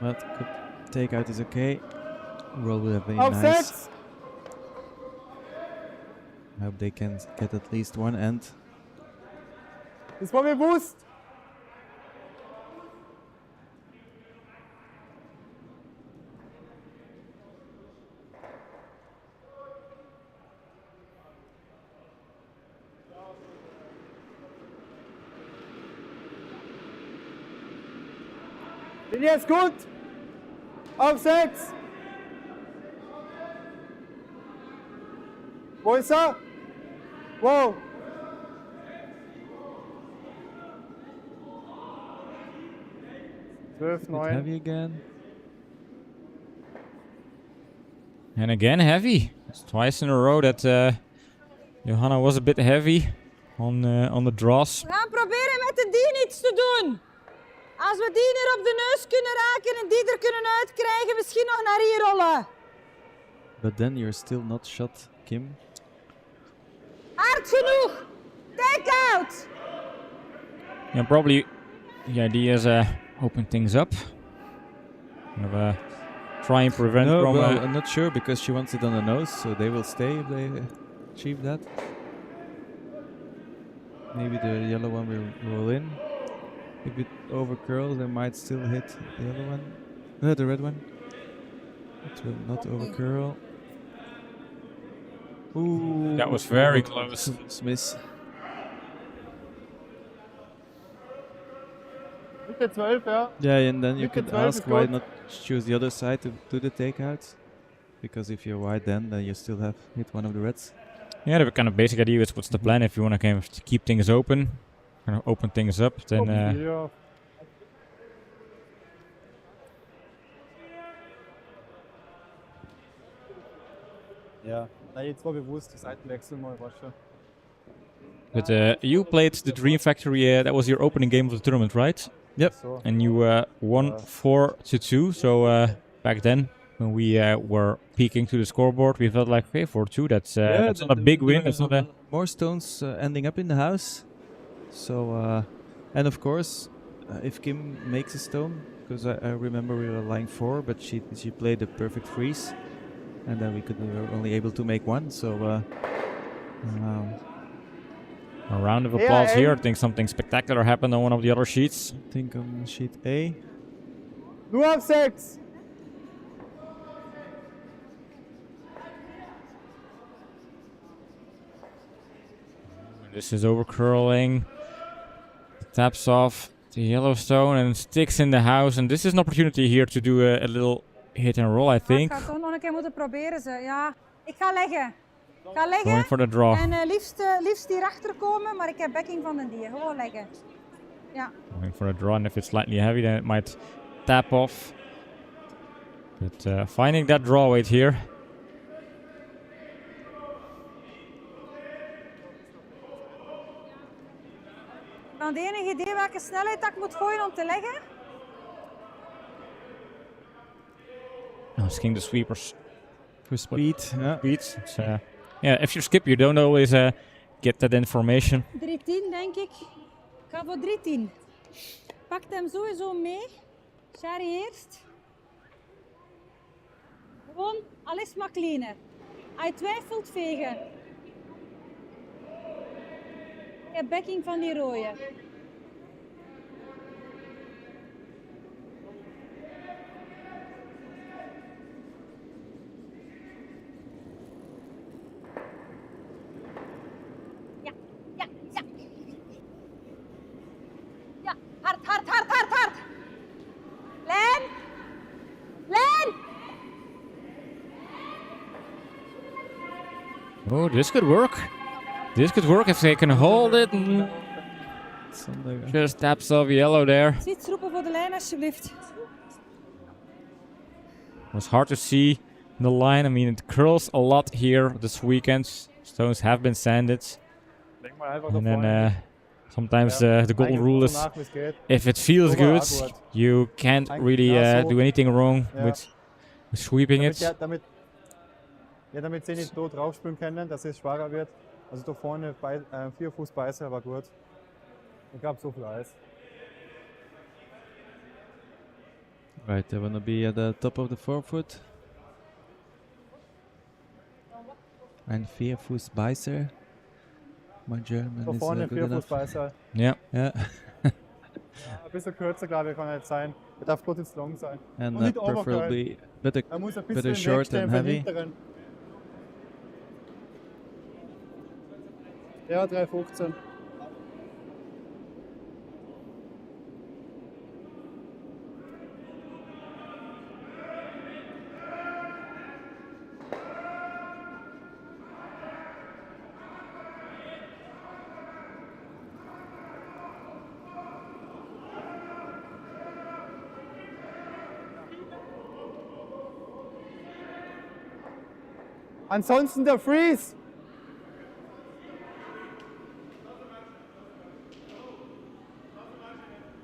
But good takeout is okay. Roll will have been nice. I hope they can get at least one end. Das war bewusst. Linie ist gut. Auf 6. Wo ist er? Wow. Heavy again. And again heavy. It's twice in a row that Johanna was a bit heavy on the draws. We gaan proberen met de dien iets te doen. Als we die er op de neus kunnen raken en die er kunnen uitkrijgen, misschien nog naar hier rollen. But then you're still not shot, Kim. Hard genoeg. Take out. Yeah, probably the idea is open things up. Kind of try and prevent from... well, I'm not sure because she wants it on the nose, so they will stay if they achieve that. Maybe the yellow one will roll in. If it overcurls, they might still hit the other one. No, the red one. It will not overcurl. Ooh, that was very close. Miss. Mitte 12, ja. Yeah, and then you Mitte could 12 ask is why good. not choose the other side to do the takeouts. Because if you're white, then you still have hit one of the reds. Yeah, the kind of basic idea is what's the plan if you want to kind of keep things open, kind of open things up, then Ja. Ja, nein, jetzt war bewusst, die Seitenwechsel mal, war schon. But you played the Dream Factory, that was your opening game of the tournament, right? Yep. So. And you won 4-2, so back then, when we were peeking to the scoreboard, we felt like, okay, 4-2, that's not a big win, that's not a... More stones ending up in the house. So, and of course, if Kim makes a stone, because I remember we were lying 4, but she played a perfect freeze, and then we were only able to make 1. So, a round of applause here. I think something spectacular happened on one of the other sheets. I think on sheet A. Nur auf 6. This is overcurling. Taps off the yellow stone and sticks in the house. And this is an opportunity here to do a little hit and roll, I think. Ik ga toch nog een keer moeten proberen. Ja, ik ga leggen. Going for the draw. En liefst hierachter komen, maar ik heb backing van de dier. Gewoon leggen. Ja. Going for a draw, and if it's slightly heavy, then it might tap off. But finding that draw weight here. Dan het enige idee welke snelheid dat ik moet gooien om te leggen? Asking the sweepers For speed, yeah. speeds. It's, yeah, if you skip, you don't always get that information. 310 denk ik. Ik ga voor 310. Pak hem sowieso mee. Sherry eerst. Gewoon, alles maar cleaner. Als je twijfelt, vegen. Ik heb backing van die rode. Ja, ja, ja. Ja, hard, hard, hard, hard, hard. Len! Len! Oh, this could work. This could work if they can hold it. Just taps off yellow there. Iets roepen voor de lijn alsjeblieft. It was hard to see the line. I mean, it curls a lot here this weekend. Stones have been sanded. Denk maar einfach And nach then vorne. sometimes the golden Eigentlich rule so is nach, wie es geht. if it feels Overall good, awkward. you can't Eigentlich really ja, so. do anything wrong Ja. with sweeping Damit, it. damit sie nicht so draufspülen können, dass es schwerer wird. Also da vorne 4 Fuß Beißer war gut. Ich habe so viel Eis. Right, they want to be at the top of the forefoot. And 4 Fuß Beißer. My German Da is vorne good 4 Fuß enough. Beißer. Yeah. Yeah. Ein bisschen kürzer, glaube ich, kann nicht sein. Er darf bloß jetzt lang sein. And Und nicht preferably better, Er muss ein better bisschen short wegstellen and von heavy. hinteren. Ja, 3,15. Ansonsten der Freeze.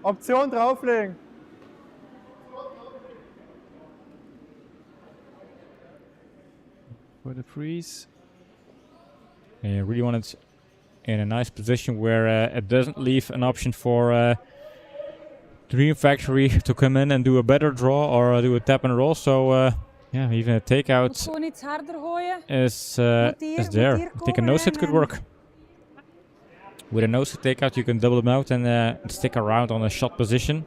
Option drauflegen. For the freeze. And you really want it in a nice position where it doesn't leave an option for Dream Factory to come in and do a better draw or do a tap and roll. So yeah, even a Moet takeout gewoon iets harder gooien. is Moet there. hier I think a komen no-sit could en- work. With a no-sit takeout, you can double them out and stick around on a shot position.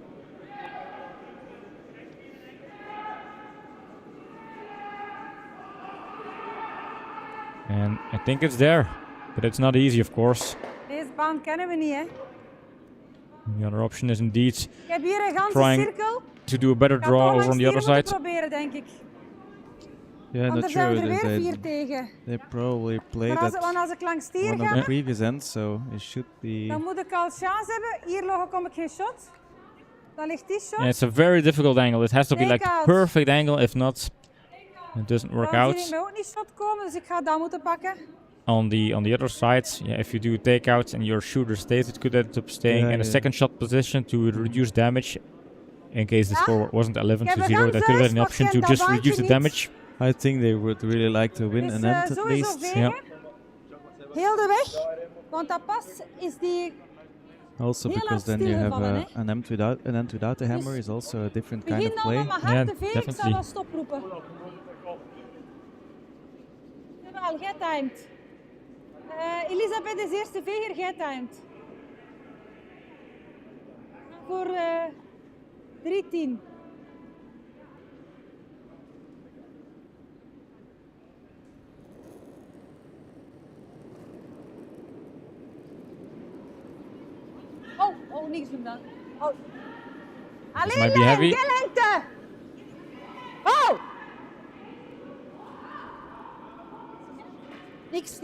And I think it's there, but it's not easy, of course. Deze baan kennen we niet, hè. The other option is indeed Ik heb hier een ganse Trying cirkel. to do a better Ik ga draw toch over langs on the hier other moeten side. proberen, denk ik. Yeah, not Anders zijn sure. we er weer They, 4 tegen. they probably played Maar that want als ik langs stier one of ga, the previous ends, so it should be. dan moet ik al chance hebben. Hier logo kom ik geen shot. Dan ligt die shot. Yeah, it's a very difficult angle. It has to be like Takeout. perfect angle. If not, it doesn't work Dan zie ik out. mij ook niet shot komen, dus ik ga dat moeten pakken. On the other side, yeah, if you do a takeout and your shooter stays, it could end up staying Yeah, in a yeah. second shot position to reduce damage. In case the Ja. score wasn't 11 Ik to heb 0, een that could have been an gans option huis, to maar just ken reduce the dat damage. I think they would really like to win Dus an end at sowieso least. vegen. Yeah. Heel de weg. Want dat pas is die... Also Heel because then hard you have stilvallen, an end without the hammer Dus is also a different kind Begin of al play. met mijn Yeah, hart te vegen, ik zal definitely. wel stop roepen. Jawel, jij timed. Elisabeth is eerste veger, jij timed. Voor 3-10. Oh, niks doen dan. Oh. Alleen might be lijn, heavy. geen lengte. Oh! Niks.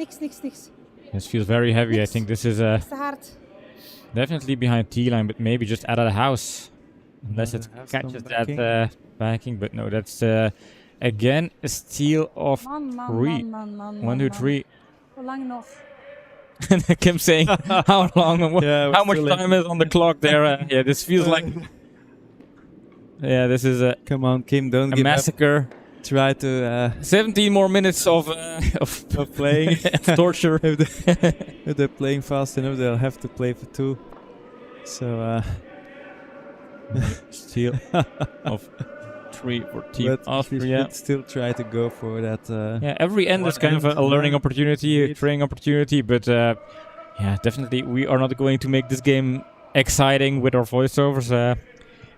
This feels very heavy. I Niks. think this is Te hard. definitely behind T-line, but maybe just out of the house. Unless it Have some catches backing. that backing, but no, that's again a steal of Man. 1, 2, 3. Hoe lang nog? And Kim saying how long, Yeah, we're how much still in. time is on the clock there? Yeah, this feels like, yeah, this is a Come on, Kim, don't give up. massacre. try to 17 more minutes of playing. of torture. If they're playing fast enough, they'll have to play for 2. So Steal of 3 for Team but we Austria. should still try to go for that. Yeah, every end is one kind of end, a learning yeah. opportunity, a Indeed. training opportunity, but yeah, definitely we are not going to make this game exciting with our voiceovers.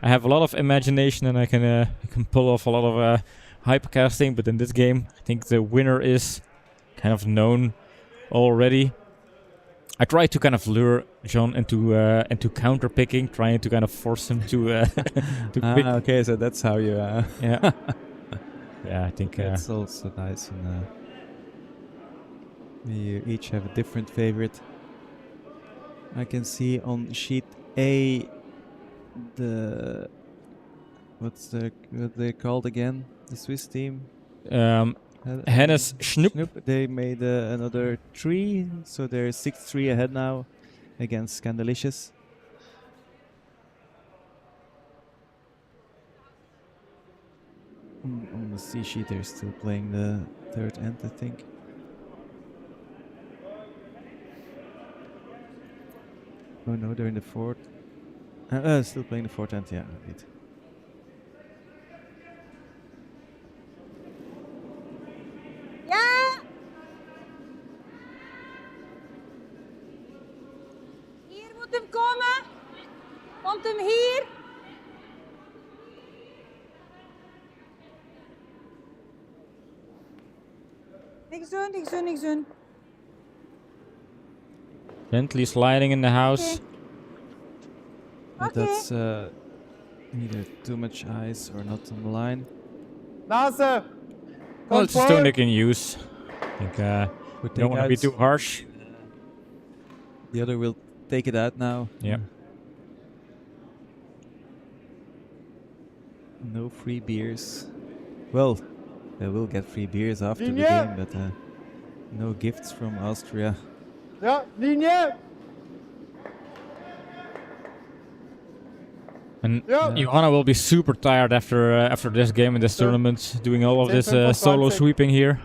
I have a lot of imagination and I can pull off a lot of hypercasting, but in this game, I think the winner is kind of known already. I try to kind of lure John into counter picking, trying to kind of force him to to pick. Okay, so that's how you. Yeah, yeah, I think That's also nice. And you each have a different favorite. I can see on sheet A what they called again? The Swiss team. Hennes Schnupp. They made another 3, so they're 6-3 ahead now against Scandalicious. On the C sheet, they're still playing the 3rd end, I think. Oh no, they're in the 4th. Still playing the 4th end, yeah, indeed. Ja! Hier moet hem komen. Komt hem hier. Niks doen, niks doen, niks doen. Gently sliding in the house. But Okay. that's either too much ice or not on the line. Nase! Well, it's a Control. stone they can use. I think Would don't want to be take too out- harsh. The other will take it out now. Yeah. No free beers. Well, they will get free beers after the Linie. game, but no gifts from Austria. Ja, Linie! And Yeah. Johanna will be super tired after this game and this tournament, doing all of this 10, solo 25. sweeping here.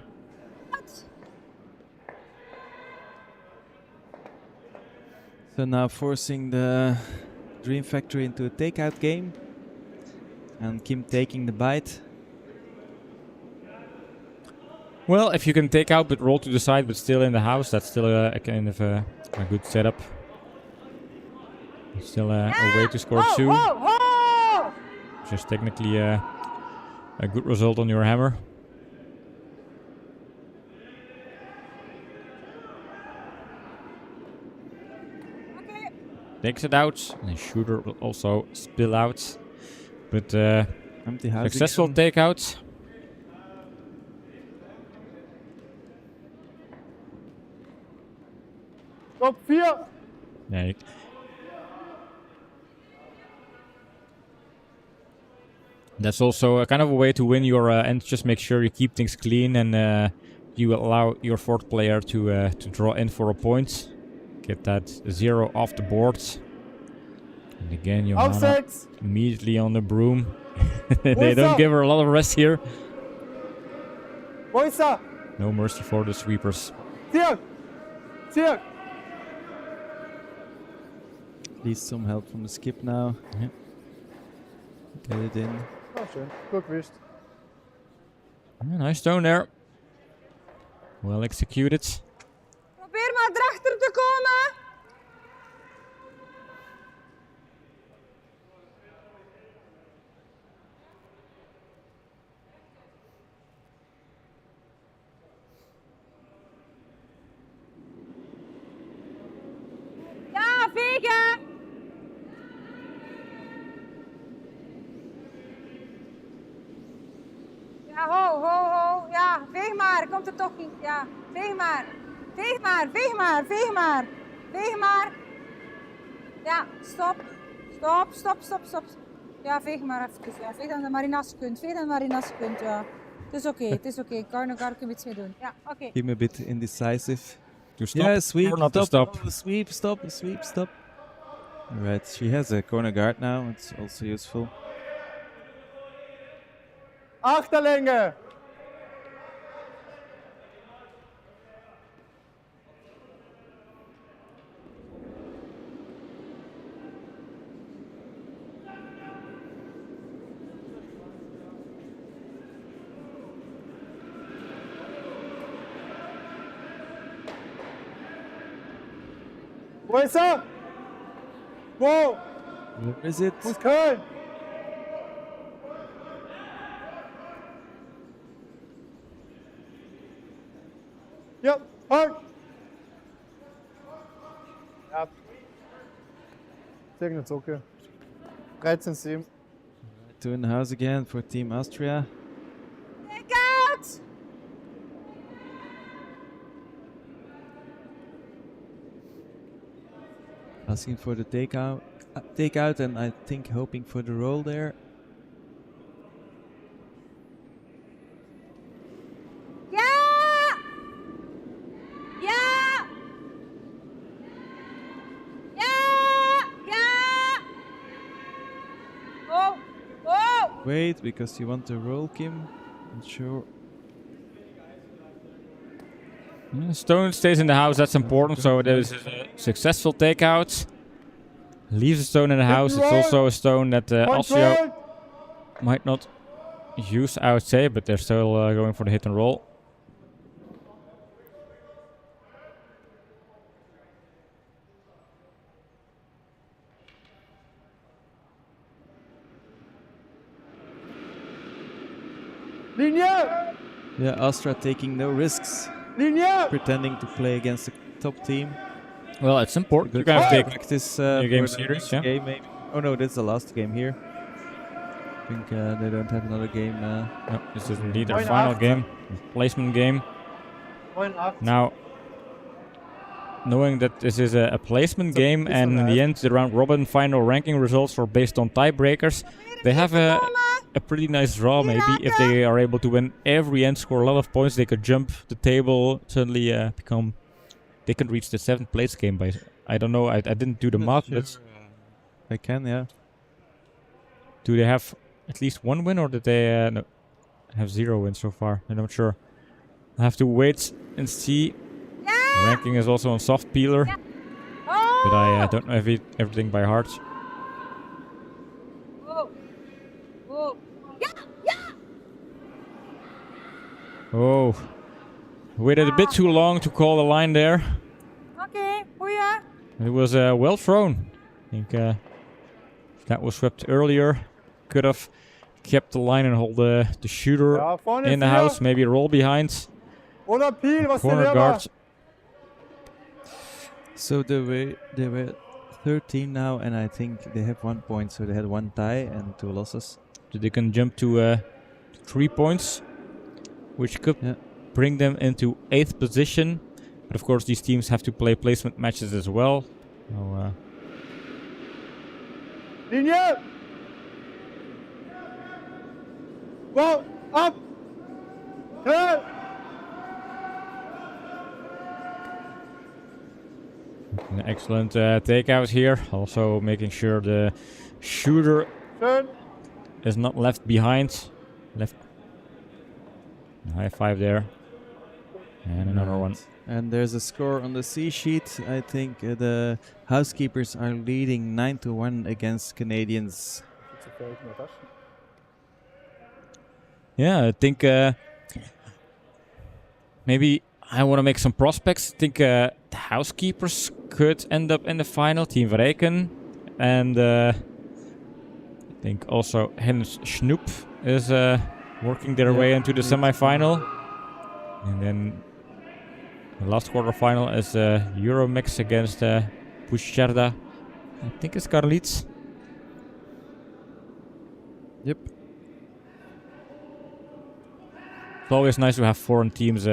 So now forcing the Dream Factory into a takeout game. And Kim taking the bite. Well, if you can take out but roll to the side but still in the house, that's still a kind of a good setup. Still a way to score Ho, 2, ho, ho! which is technically a good result on your hammer. Okay. Takes it out, and the shooter will also spill out. But Empty house. successful again. takeout. Top 4! Yeah, that's also a kind of a way to win your and just make sure you keep things clean and you allow your 4th player to draw in for a point. Get that 0 off the board. And again, Johanna Handshakes! immediately on the broom. They Voice don't up. give her a lot of rest here. Voice! No mercy for the sweepers. Zirk! Zirk! At least some help from the skip now. Yeah. Get it in. Oh, schön. Gut gewischt. Yeah, nice stone there. Well executed. Probeer maar erachter te komen. Ja, vegen! Ja, ho, ho, ho. Ja, veeg maar. Komt er toch niet. Ja, veeg maar. Veeg maar, veeg maar, veeg maar. Veeg maar. Ja, stop. Stop, stop, stop, stop. Ja, veeg maar even. Ja, veeg dan maar in als je kunt. Veeg dan maar in als je kunt, ja. Het is oké, het is oké. Garno kan er iets mee doen. Ja, oké. Kim a bit indecisive. To stop Yeah, sweep, or not to stop, stop. oh, sweep, stop, sweep, stop. Alright, she has a corner guard now, it's also useful. Achterlänge! Wo ist er? Wo? Where is it? Wo ist Köln? Ja, halt! Ja. Ist jetzt okay. 13-7. Two in the house again for Team Austria. Take out! Asking for the takeout, and I think hoping for the roll there. Yeah! Yeah! Yeah! Yeah! Oh! Oh! Wait, because you want to roll, Kim. Not sure. Stone stays in the house, that's important, so there is a successful takeout. Leaves a stone in the house, it's also a stone that Austria Control! might not use, I would say, but they're still going for the hit and roll. Linie! Yeah, Austria taking no risks, Linie! pretending to play against the top team. Well, it's important. You Good guys take practice your game for the series, next yeah. game, maybe. Oh no, that's the last game here. I think they don't have another game. No, this is indeed our Point final after. game, placement game. 9-8. Now, knowing that this is a placement game, it's and in the end, the round robin final ranking results are based on tiebreakers, they have a pretty nice draw. Maybe if they are able to win every end, score a lot of points, they could jump the table, suddenly become. They can reach the 7th place game by. I don't know. I didn't do the math, but I can, yeah. do they have at least one win, or did they no, have 0 wins so far? I'm not sure. I have to wait and see. Yeah! Ranking is also on soft peeler, Oh! but I don't know everything by heart. Oh! Oh! Yeah! Yeah! Oh, waited a bit too long to call the line there. Okay, goeie. It was well thrown. I think if that was swept earlier, could have kept the line and hold the shooter Ja, vorne in the 4. house. Maybe roll behind. Oder Peel, was dir Corner lieber? guard. So they were 13 now, and I think they have 1 point. So they had 1 tie and 2 losses. So they can jump to 3 points, which could Yeah. bring them into 8th position. But of course, these teams have to play placement matches as well. So, Linie! Wow, up! Hey! an excellent takeout here. Also making sure the shooter Schön. is not left behind. Left. High five there. And another one. And there's a score on the C sheet. I think the housekeepers are leading 9-1 against Canadians. Yeah, I think maybe I want to make some prospects. I think the housekeepers could end up in the final. Team Vreken. And I think also Hans Snoep is working their way into the semi-final. And then the last quarterfinal is Euromix against Pushcherda. I think it's Karlitz. Yep. It's always nice to have foreign teams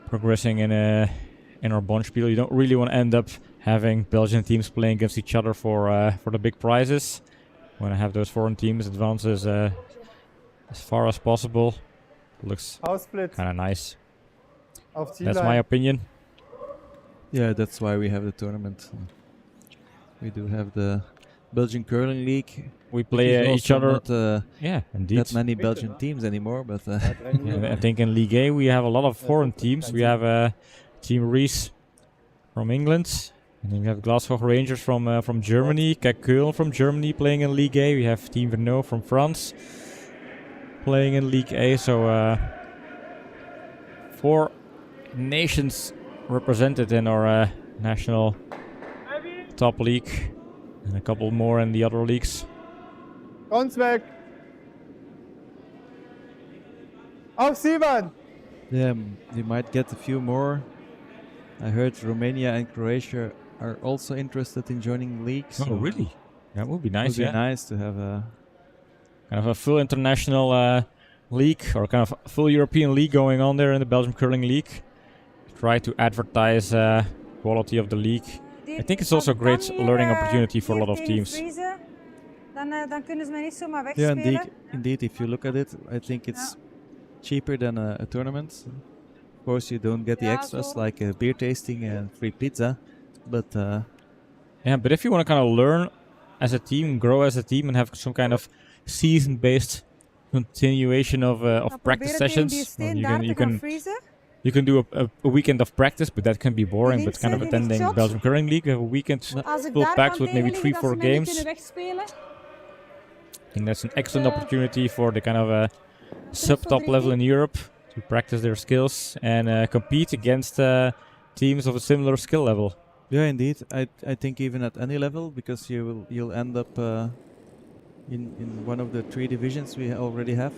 progressing in our Bonspiel. You don't really want to end up having Belgian teams playing against each other for the big prizes. You want to have those foreign teams advance as far as possible. Looks Haussplit kind of nice. auf That's my Zielline. opinion. Yeah, that's why we have the tournament. We do have the Belgian Curling League. We which play is each also other. Not Yeah, indeed. that many Belgian teams anymore, but Yeah, I think in League A we have a lot of foreign teams. We have Team Rees from England. And then we have Glasgow Rangers from Germany. Kek Keulen from Germany playing in League A. We have Team Renault from France playing in League A. So 4 nations represented in our national top league, and a couple more in the other leagues. Ganz weg. Auf 7. Yeah, you might get a few more. I heard Romania and Croatia are also interested in joining the league. So That would be it nice. would Yeah, be nice to have a. kind of a full international league, or kind of full European league going on there in the Belgium Curling League. Try to advertise quality of the league. I think it's also a great learning opportunity for a lot of teams. Dan kunnen ze mij niet zomaar Yeah, wegspelen. indeed. If you look at it, I think it's cheaper than a tournament. Of course, you don't get the Ja, extras zo. like a beer tasting and free pizza, but Yeah, but if you want to kind of learn as a team, grow as a team, and have some kind of season-based continuation of practice sessions, well, you can do a weekend of practice, but that can be boring. But kind of attending the Belgium Curling League, you have a weekend full packs with maybe 3-4 games. I think that's an excellent opportunity for the kind of sub-top level in Europe to practice their skills and compete against teams of a similar skill level. yeah, indeed. I think even at any level, because you'll end up in one of the 3 divisions we already have.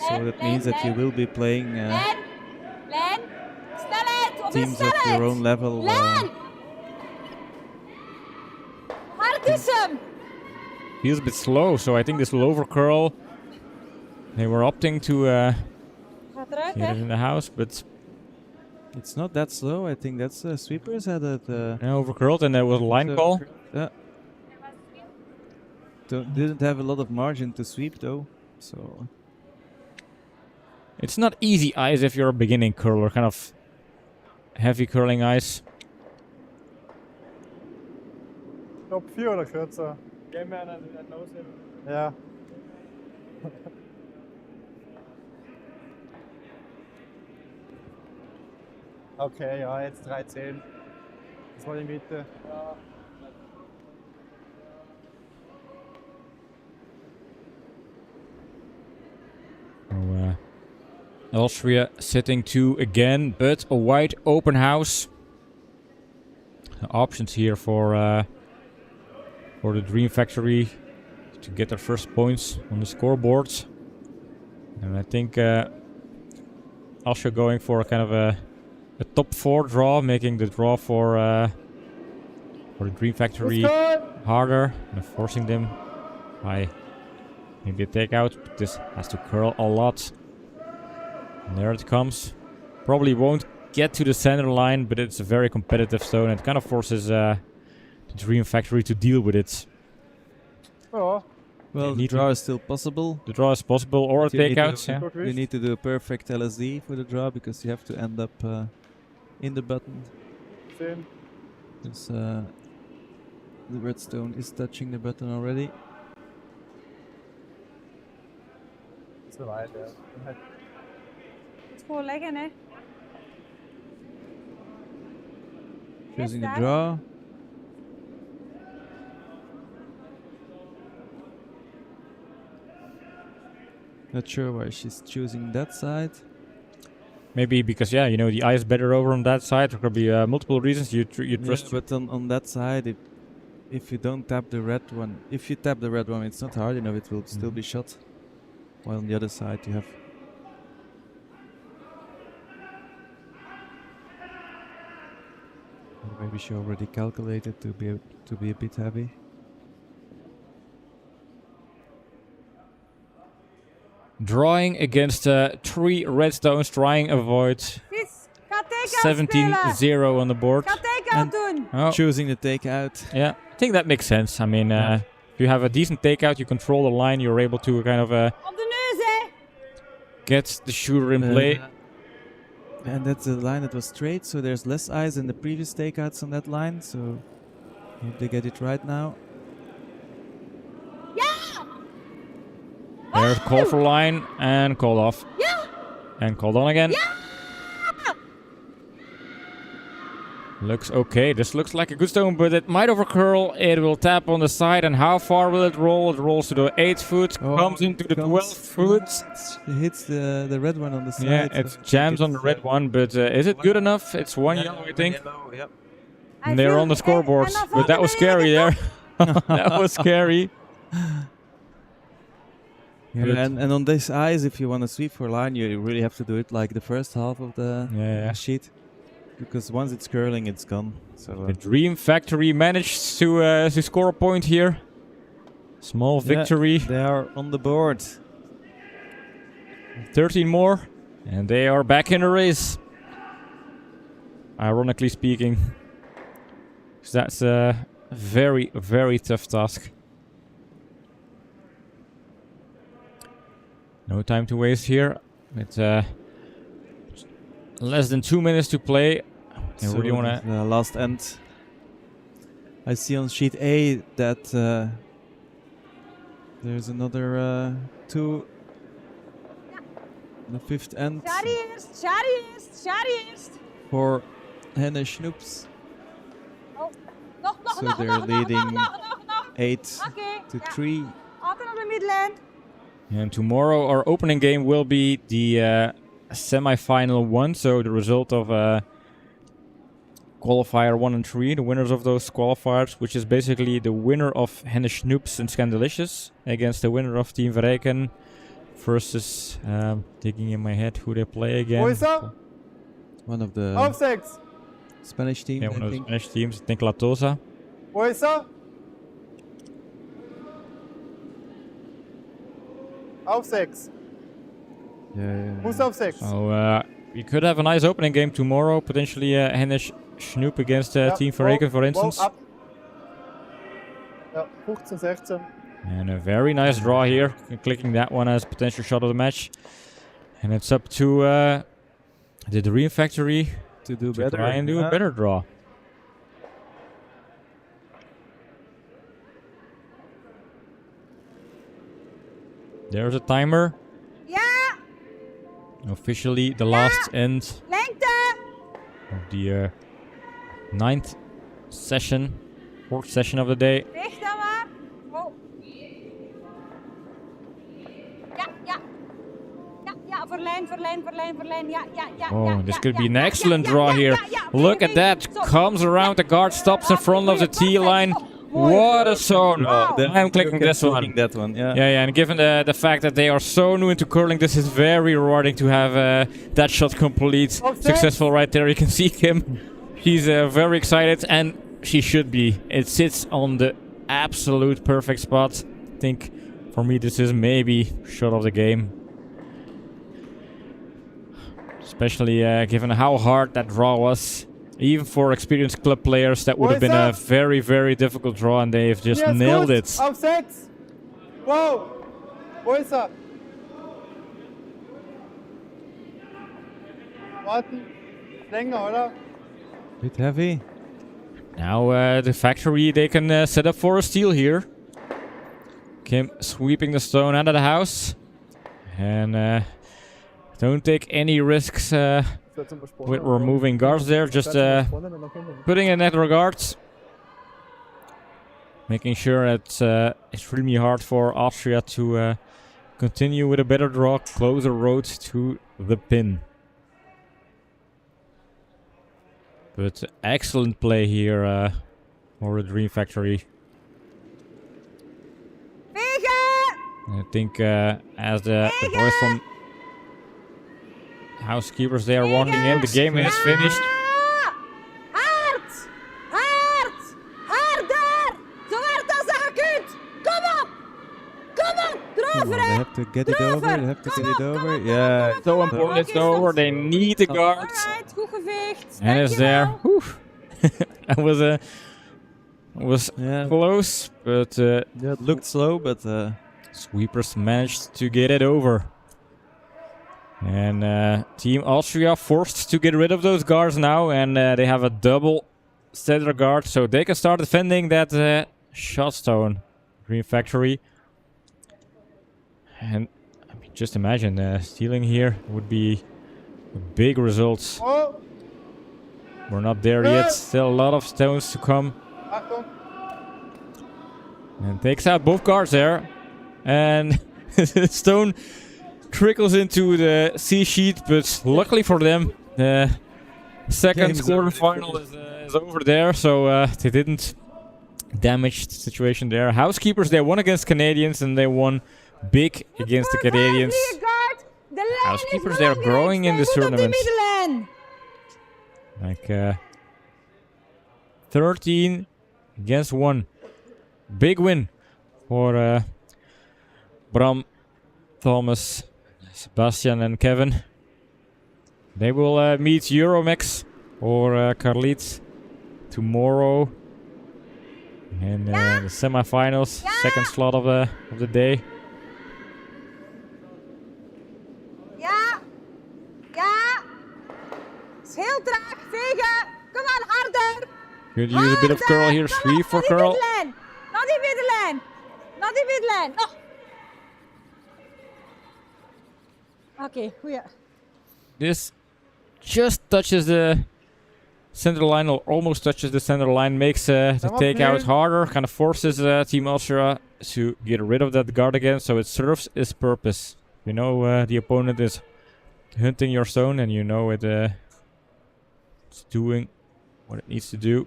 So that means that you will be playing teams of your own level. Feels a bit slow, so I think this lower curl, they were opting to Gaat eruit, get it hè? in the house, but It's not that slow. I think that's sweepers had it. overcurled, and there was a line so- call. Yeah. Didn't have a lot of margin to sweep though, so It's not easy ice if you're a beginning curler, kind of heavy curling ice. Top 4 oder kürzer? Ja. Okay, ja, jetzt 13. Das war die Mitte. So, Austria sitting 2 again, but a wide open house. Options here for the Dream Factory to get their first points on the scoreboard. And I think Austria going for a kind of a top 4 draw, making the draw for the Dream Factory harder and forcing them by maybe a takeout. But this has to curl a lot. And there it comes. Probably won't get to the center line, but it's a very competitive zone. It kind of forces the Dream Factory to deal with it. Ja, well, the need draw is still possible. The draw is possible, or a But you need to- takeout. Yeah. gut You need to do a perfect LSD for the draw because you have to end up in the button. 10. Because the redstone is touching the button already. Zu weit, ja. Het is gewoon leggen, hè? Choosing the daar. draw. Not sure why she's choosing that side. Maybe because the eye is better over on that side. There could be multiple reasons. You Yeah, trust. but on that side, if you don't tap the red one, if you tap the red one, it's not hard enough. It will still be shot. While on the other side, you have. Or maybe she already calculated to be a bit heavy. Drawing against 3 redstones, trying avoid Fiets, ga take-out spelen. 17-0 on the board. Ga take-out doen. Oh, Choosing the takeout. yeah, I think that makes sense. I mean, if you have a decent takeout, you control the line, you're able to kind of Op de neus, hè? get the shooter in play. And that's a line that was straight, so there's less eyes than the previous takeouts on that line. So if they get it right now. There's call for line and called off. Ja! And called on again. Looks okay. This looks like a good stone, but it might overcurl. It will tap on the side. And how far will it roll? It rolls to the 8th foot, comes into the 12th foot. It hits the red one on the side. Yeah, it jams on the red one, but is it good enough? It's 1 yellow, I think. Yep. And they're on the scoreboard. But that was scary there. That was scary. Yeah, and on this ice, if you want to sweep for line, you really have to do it like the first half of the sheet. Because once it's curling, it's gone. So the Dream Factory managed to score a point here. Small victory. They are on the board. 13 more. And they are back in the race. Ironically speaking. So that's a very, very tough task. No time to waste here. With less than 2 minutes to play. I really want to... The last end. I see on sheet A that there's another 2. The 5th end. For Henne Schnoops. Oh, nog, So they're leading 8 to 3. Altijd op de midlijn. And tomorrow our opening game will be the semi-final 1. So the result of qualifier 1 and 3. The winners of those qualifiers, which is basically the winner of Henne Schnoops and Scandalicious against the winner of Team Verreken versus, digging in my head who they play again. Wo ist er? One of the Auf 6. Spanish team, Yeah, I one of the think. Spanish teams, I think La Tosa. Wo ist er? Auf 6. Yeah. Muss auf 6. So we could have a nice opening game tomorrow. Potentially Henne Schnoop against Team Verreken, for instance. Ab. Ja, 15-16. And a very nice draw here. Clicking that one as potential shot of the match. And it's up to the Dream Factory To do to better. try and do a better draw. There's a timer. Ja, Officially the last end lengte. of the 9th session, 4th session of the day. Weg dan maar. Oh. Ja, ja. Ja, ja, verlijn. Ja, ja, ja. Oh, this could be an excellent draw here. Look at that. Comes around the guard, stops in front of the tee line. What a zone. I'm clicking this one. That one, yeah. Yeah, and given the fact that they are so new into curling, this is very rewarding to have that shot complete. Successful right there. You can see him. He's very excited, and she should be. It sits on the absolute perfect spot. I think for me this is maybe shot of the game. Especially given how hard that draw was. Even for experienced club players, that would have been a very, very difficult draw, and they've just Hier ist nailed gut. it. Auf 6. Wow. Wo ist er? Warten. Länger, oder? Bit heavy. Now the factory, they can set up for a steal here. Kim sweeping the stone out of the house. And don't take any risks with removing guards there. Just putting in net regards. Making sure it's extremely hard for Austria to continue with a better draw. Closer road to the pin. But excellent play here for the Dream Factory. I think as the boys from housekeepers, they are walking in. The game is finished. Hard! Hard! Harder! Zo hard als dat je kunt! Kom op! Kom op! Erover, They hè! have to get it over. They have to get it over. Yeah. So important it's over. They need the guards. Alright, goed geveegd. And it's there. Dankjewel. That was close, but Yeah, it looked slow, but sweepers managed to get it over. And Team Austria forced to get rid of those guards now, and they have a double center guard, so they can start defending that shot stone. Dream Factory. And I mean, just imagine stealing here would be a big result. Oh. We're not there yet. Still a lot of stones to come. Achtung. And takes out both guards there. And stone trickles into the C sheet, but luckily for them, second Game's over. quarterfinal is over there, so they didn't damage the situation there. Housekeepers, they won against Canadians and they won big against the Canadians. The lijn Housekeepers, is they are belangrijk. growing in this Stay goed op die tournament. middenlijn. Like 13 against 1. Big win for Bram, Thomas, Sebastian and Kevin. They will meet Euromex or Carlit tomorrow in the semifinals, second slot of the day. Ja. Ja. Is heel traag. Vegen. Kom aan, harder. Could use a bit of curl here. Sweep for curl. Naar die middenlijn. Naar die middenlijn. Oh. Oké, goeie. This just touches the center line, or almost touches the center line, makes the takeout harder, kind of forces Team Austria to get rid of that guard again, so it serves its purpose. You know the opponent is hunting your zone, and you know it's doing what it needs to do.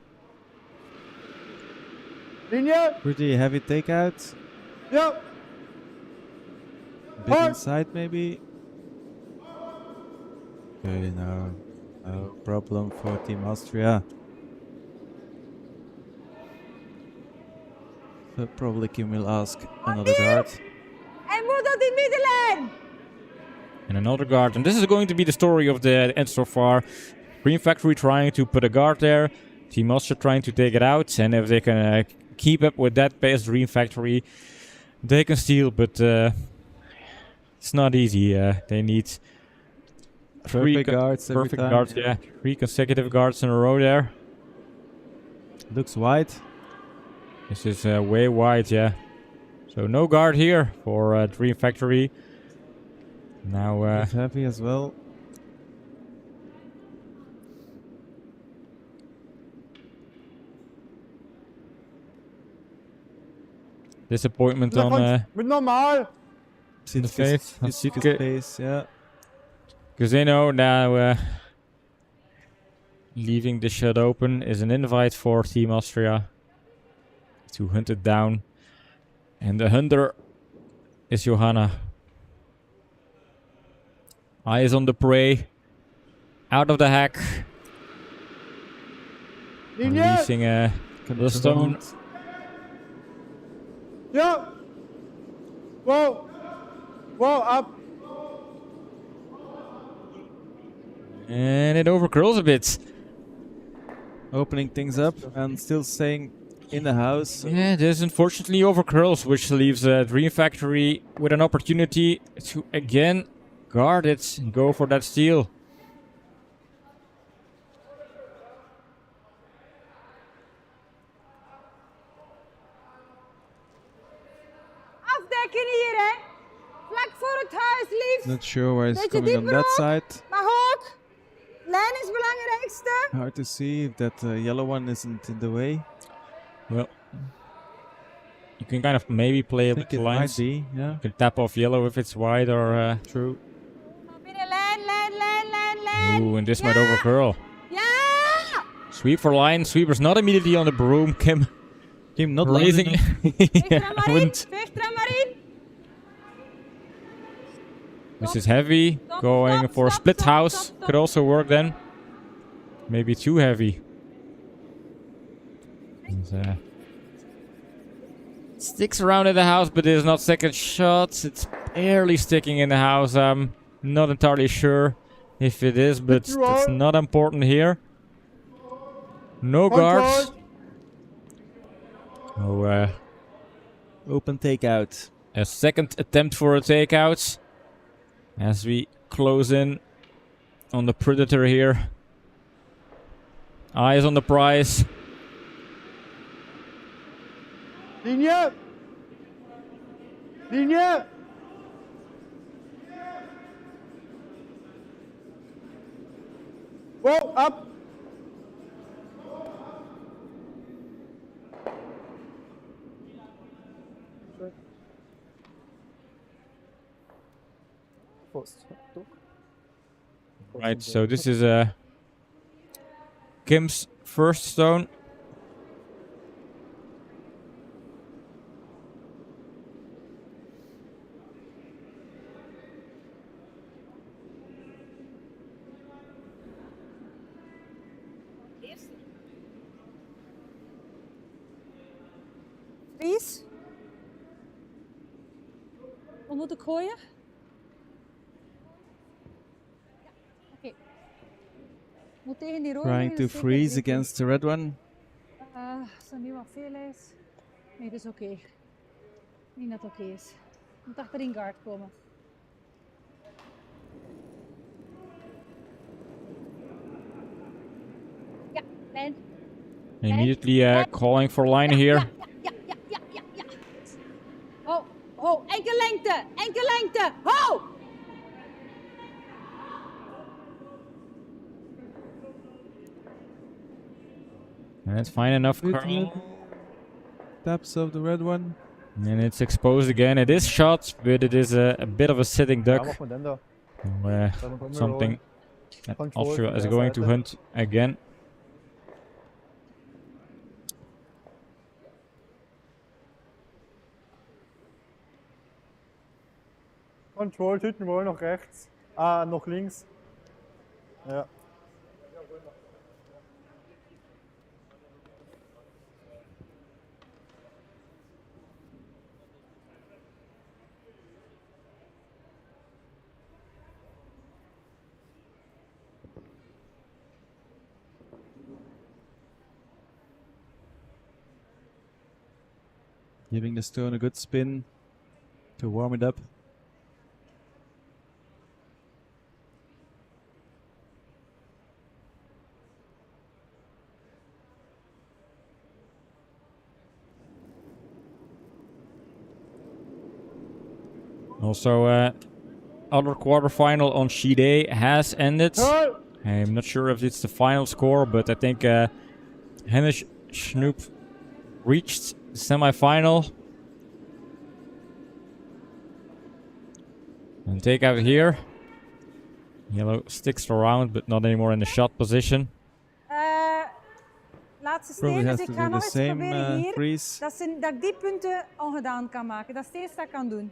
Linie. Pretty heavy takeout. Ja. Bit Hard. inside maybe. Okay, no problem for Team Austria. So probably Kim will ask another guard. Hij moet op die middenlijn. And another guard, and this is going to be the story of the end so far. Green Factory trying to put a guard there, Team Austria trying to take it out, and if they can keep up with that pace, Green Factory, they can steal, but it's not easy. They need Perfect guards every perfect time. guards, yeah. 3 consecutive guards in a row there. Looks wide. This is way wide, yeah. So no guard here for Dream Factory. Now Looks heavy as well. disappointment on Mit normal. the face. His face, yeah. Because they know now leaving the shot open is an invite for Team Austria to hunt it down. And the hunter is Johanna. Eyes on the prey. Out of the hack. Releasing the stone. Ja. Wow. Wow, up. And it overcurls a bit. Opening things up and still staying in the house. Yeah, this unfortunately overcurls, which leaves Dream Factory with an opportunity to again guard it and go for that steal. Afdekken hier, hè. Vlak voor het huis, lief. Not sure where it's Beetje coming on dieper that ook. side. Mag ook. Lijn is het belangrijkste. Hard to see if that yellow one isn't in the way. Well, you can kind of maybe play I up think the it might lines. be, yeah. You can tap off yellow if it's wide or... True. Binnen lijn. Ooh, and this Ja. might overcurl. Ja! Sweep for line. Sweeper's not immediately on the broom. Kim Kim not raising... landing. Veeg er Yeah, maar in. wouldn't. Veeg er maar in. This is heavy. Stop, Going stop, for a stop, split stop, house. stop, stop. Could also work then. Maybe too heavy. And, sticks around in the house, but there's not second shots. It's barely sticking in the house. I'm not entirely sure if it is, but that's not important here. No guards. Oh, Open takeout. a second attempt for a takeout as we close in on the Predator here. Eyes on the prize. Linie. Linie. Wow, up. Right, so this is a Kim's first stone. Vries. Wat moet ik gooien? Oké. Moet tegen die rode Trying to liggen, zeker freeze drie against the red one. Als er nu wat veel is. Nee, dat is oké. Niet dat het oké is. Moet achterin guard komen. Ja, lijn. Immediately calling for line here. Ja. Ho, enkel lengte, ho! That's fine enough. Good Carl. one. Taps of the red one. And it's exposed again. It is shot, but it is a bit of a sitting Ja, duck. mach mal den da. So, Dann kommen wir something rollen. that Control Austria from is der going to Seite. hunt again. Control, Tütenroll noch rechts. Ah, noch links. Ja. Giving the stone a good spin to warm it up. Also, other quarterfinal on sheet A has ended. I'm not sure if it's the final score, but I think Hennis Snoop reached the semi-final. And take out here. Yellow sticks around, but not anymore in the shot position. Laatste Probably steen, has dus to ik ga do the nog eens same proberen hier. freeze. Dat ik die punten ongedaan kan maken. Dat is het eerste dat ik kan doen.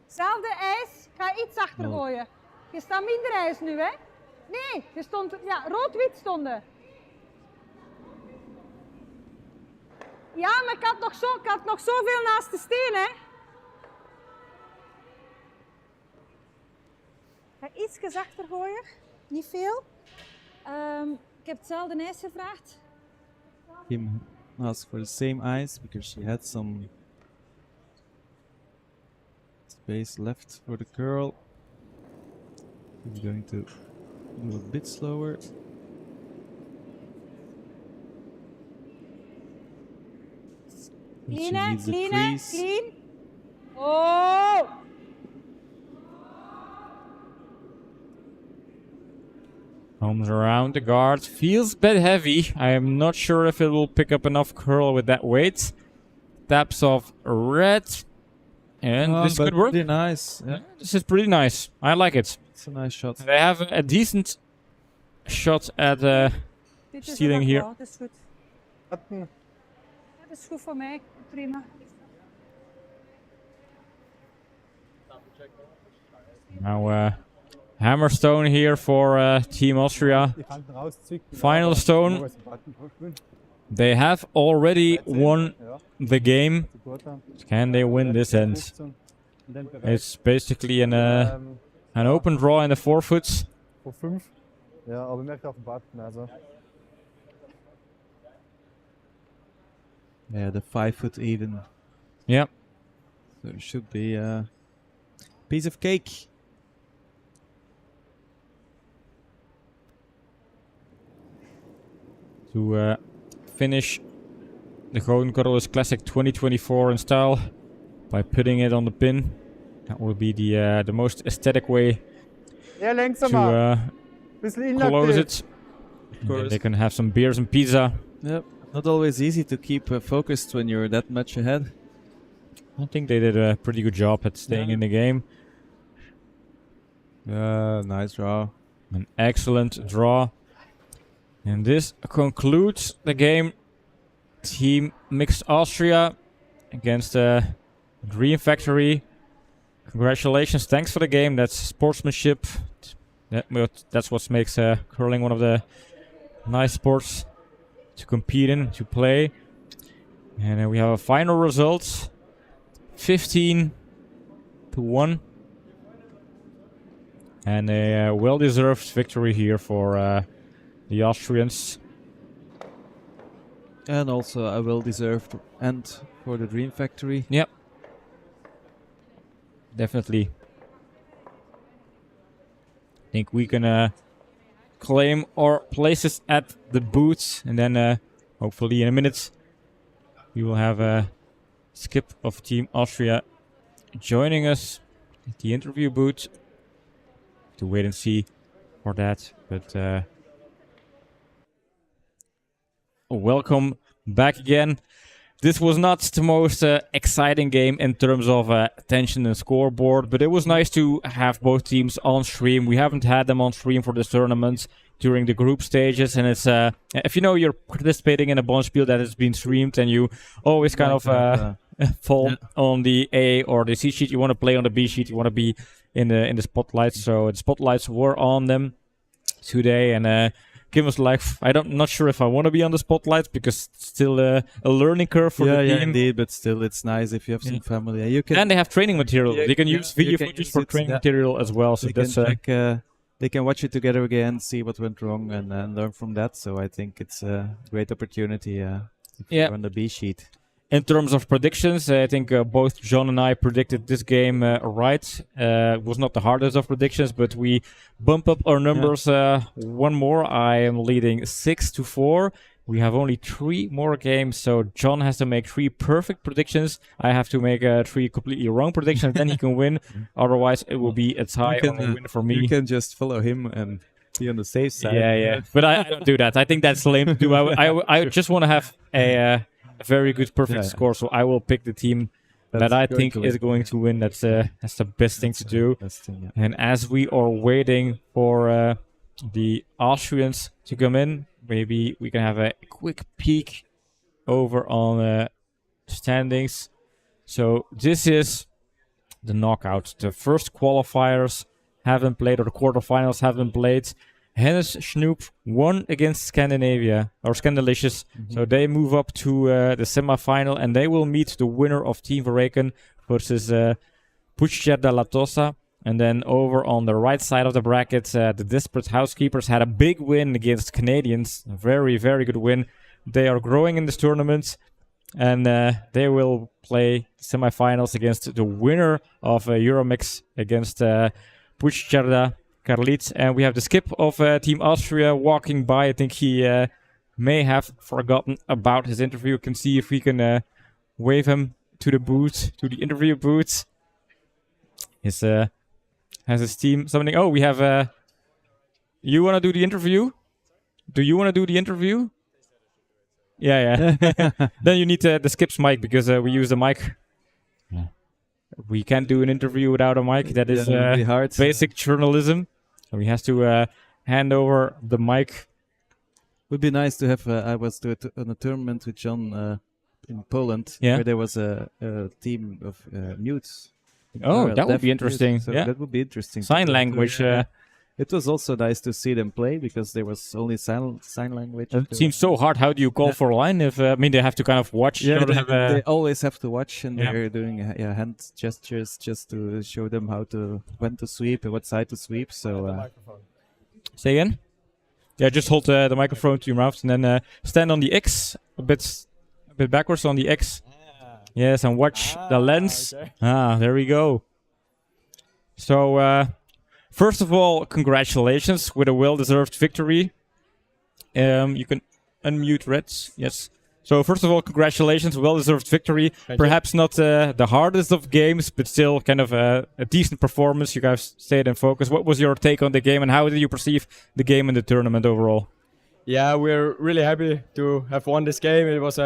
Hetzelfde ijs, ik ga iets achter Oh. gooien. Je staat minder ijs nu, hè? Nee, je stond, ja, rood-wit stonden. Ja, maar ik had nog zoveel naast de steen, hè? Ik ga iets achter gooien, niet veel. Ik heb hetzelfde ijs gevraagd. Kim asked for the same ice because she had some space left for the curl. She's going to do a bit slower. And she Clean, needs the clean, freeze. clean. Oh! Comes around the guard. Feels a bit heavy. I am not sure if it will pick up enough curl with that weight. Taps off red. And Oh, this but could work. pretty nice. Yeah, This is pretty nice. I like it. it's a nice shot. They have a decent shot at Dit is stealing het here. wel, dat is goed. Hatten. Dat is goed voor mij, prima. Now Hammerstone here for Team Austria. Die Kanten rauszücken. Final stone. Nur, weil sie Button durchspielen. They have already won Ja, the game. zu gut haben. Can they win this end? 15. Und dann bereit. It's basically an Ja, open draw in the 4-foots. Vor 5. Ja, aber merkt auf den Button. Also, Yeah, the 5 foot even. Yeah. So it should be a piece of cake. To finish the Gouden Carolus Classic 2024 in style by putting it on the pin. That will be the most aesthetic way eher langsamer. to Bisschen close inaktiv. it. And then they can have some beers and pizza. Yep. Not always easy to keep focused when you're that much ahead. I think they did a pretty good job at staying in the game. Nice draw. An excellent draw. And this concludes the game. Team Mixed Austria against Dream Factory. Congratulations. Thanks for the game. That's sportsmanship. That's what makes curling one of the nice sports to compete in, to play. And we have a final result. 15-1. And a well-deserved victory here for the Austrians. And also a well-deserved end for the Dream Factory. Yep. Definitely. I think we can claim our places at the booth. And then hopefully in a minute we will have a Skip of Team Austria joining us at the interview booth. To wait and see for that. But welcome back again. This was not the most exciting game in terms of attention and scoreboard, but it was nice to have both teams on stream. We haven't had them on stream for this tournament during the group stages, and it's if you know you're participating in a Bonspiel that has been streamed, and you always kind of fall on the A or the C sheet. You want to play on the B sheet. You want to be in the spotlights. So the spotlights were on them today, and Kim was like, not sure if I want to be on the spotlights because it's still a learning curve for the team. Yeah, indeed, but still, it's nice if you have some family. You can, and they have training material. They can use video footage for training material as well. So that's they can watch it together again, see what went wrong, and learn from that. So I think it's a great opportunity if you're on the B sheet. In terms of predictions, I think both John and I predicted this game right. It was not the hardest of predictions, but we bump up our numbers one more. I am leading 6-4. We have only 3 more games, so John has to make 3 perfect predictions. I have to make 3 completely wrong predictions, then he can win. Otherwise, it will be a tie or a win for me. You can just follow him and be on the safe side. Yeah. But I don't do that. I think that's lame to do. I just want to have a very good perfect score, so I will pick the team that I think is going to win. That's the best thing to do. And as we are waiting for the Austrians to come in, maybe we can have a quick peek over on standings. So this is the knockout. The first qualifiers haven't played, or the quarterfinals haven't played. Hennes Snoop won against Scandinavia, or Scandalicious. So they move up to the semi-final, and they will meet the winner of Team Verreken versus Puigcerda Latosa. And then over on the right side of the bracket, the Desperate Housekeepers had a big win against Canadians. A very, very good win. They are growing in this tournament, and they will play semi-finals against the winner of Euromix against Puigcerda Carolus. And we have the Skip of Team Austria walking by. I think he may have forgotten about his interview. You can see if we can wave him to the booth, to the interview booth. His has his team something. Oh, we have. You want to do the interview? Do you want to do the interview? Yeah. Then you need the Skip's mic because we use the mic. Yeah. We can't do an interview without a mic. That is hard. Basic journalism. So he has to hand over the mic. Would be nice to have. I was on a tournament with John in Poland, where there was a team of mutes. Oh, that would be interesting. So that would be interesting. Sign language. It was also nice to see them play because there was only sign language. It seems so hard. How do you call for a line? If they have to kind of watch. Yeah, they always have to watch, and they're doing hand gestures just to show them when to sweep and what side to sweep. So say again. Yeah, just hold the microphone to your mouth and then stand on the X a bit backwards on the X. Yes, and watch the lens. Okay. There we go. So, first of all, congratulations with a well-deserved victory. You can unmute Reds. Yes. So, first of all, congratulations, well-deserved victory. Perhaps not the hardest of games, but still kind of a decent performance. You guys stayed in focus. What was your take on the game, and how did you perceive the game and the tournament overall? Yeah, we're really happy to have won this game. It was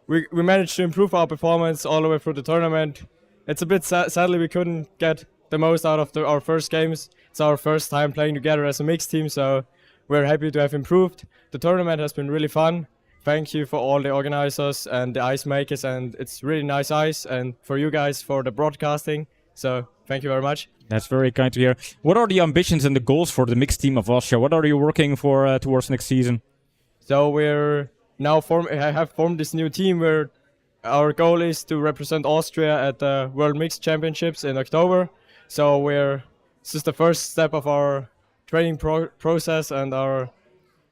we managed to improve our performance all the way through the tournament. It's a bit sadly we couldn't get the most out of our first games. it's our first time playing together as a mixed team, so we're happy to have improved. The tournament has been really fun. Thank you for all the organizers and the ice makers, and it's really nice ice, and for you guys for the broadcasting. So thank you very much. That's very kind to hear. What are the ambitions and the goals for the mixed team of Austria? What are you working for towards next season? So we're now I have formed this new team where our goal is to represent Austria at the World Mixed Championships in October. So this is the first step of our training process and our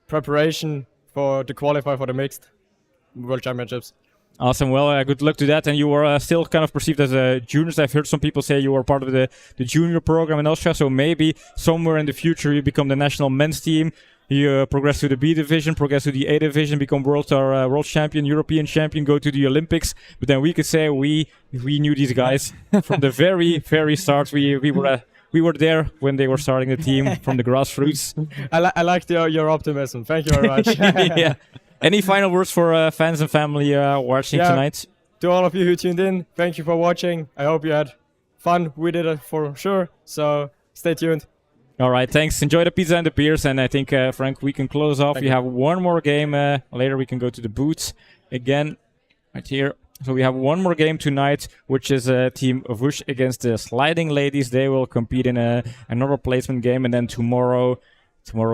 preparation to qualify for the Mixed World Championships. Awesome. Well, good luck to that. And you are still kind of perceived as a junior. I've heard some people say you are part of the junior program in Austria. So maybe somewhere in the future you become the national men's team. You progress to the B division, progress to the A division, become world champion, European champion, go to the Olympics. But then we could say we knew these guys from the very, very start. We were there when they were starting the team from the grassroots. I like your optimism. Thank you very much. Yeah. Any final words for fans and family watching tonight? To all of you who tuned in, thank you for watching. I hope you had fun. We did it for sure. So stay tuned. All right, thanks. Enjoy the pizza and the beers. And I think, Frank, we can close off. We have one more game. Later we can go to the booths again right here. So we have one more game tonight, which is Team Vush against the Sliding Ladies. They will compete in another placement game. And then tomorrow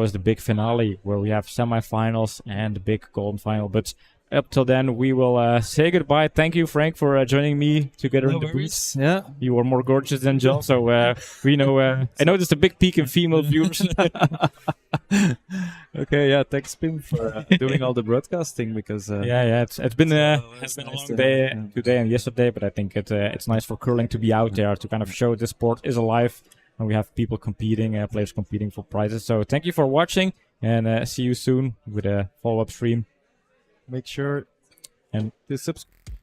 is the big finale where we have semifinals and the big golden final. But up till then, we will say goodbye. Thank you, Frank, for joining me together in the booth. Yeah. You were more gorgeous than John, so we know. I noticed a big peak in female viewers. Okay, yeah, thanks, Pim, for doing all the broadcasting because... It's been a long day today and yesterday, but I think it's nice for curling to be out there to kind of show this sport is alive. And we have people competing, players competing for prizes. So thank you for watching, and see you soon with a follow-up stream. Make sure and to subscribe.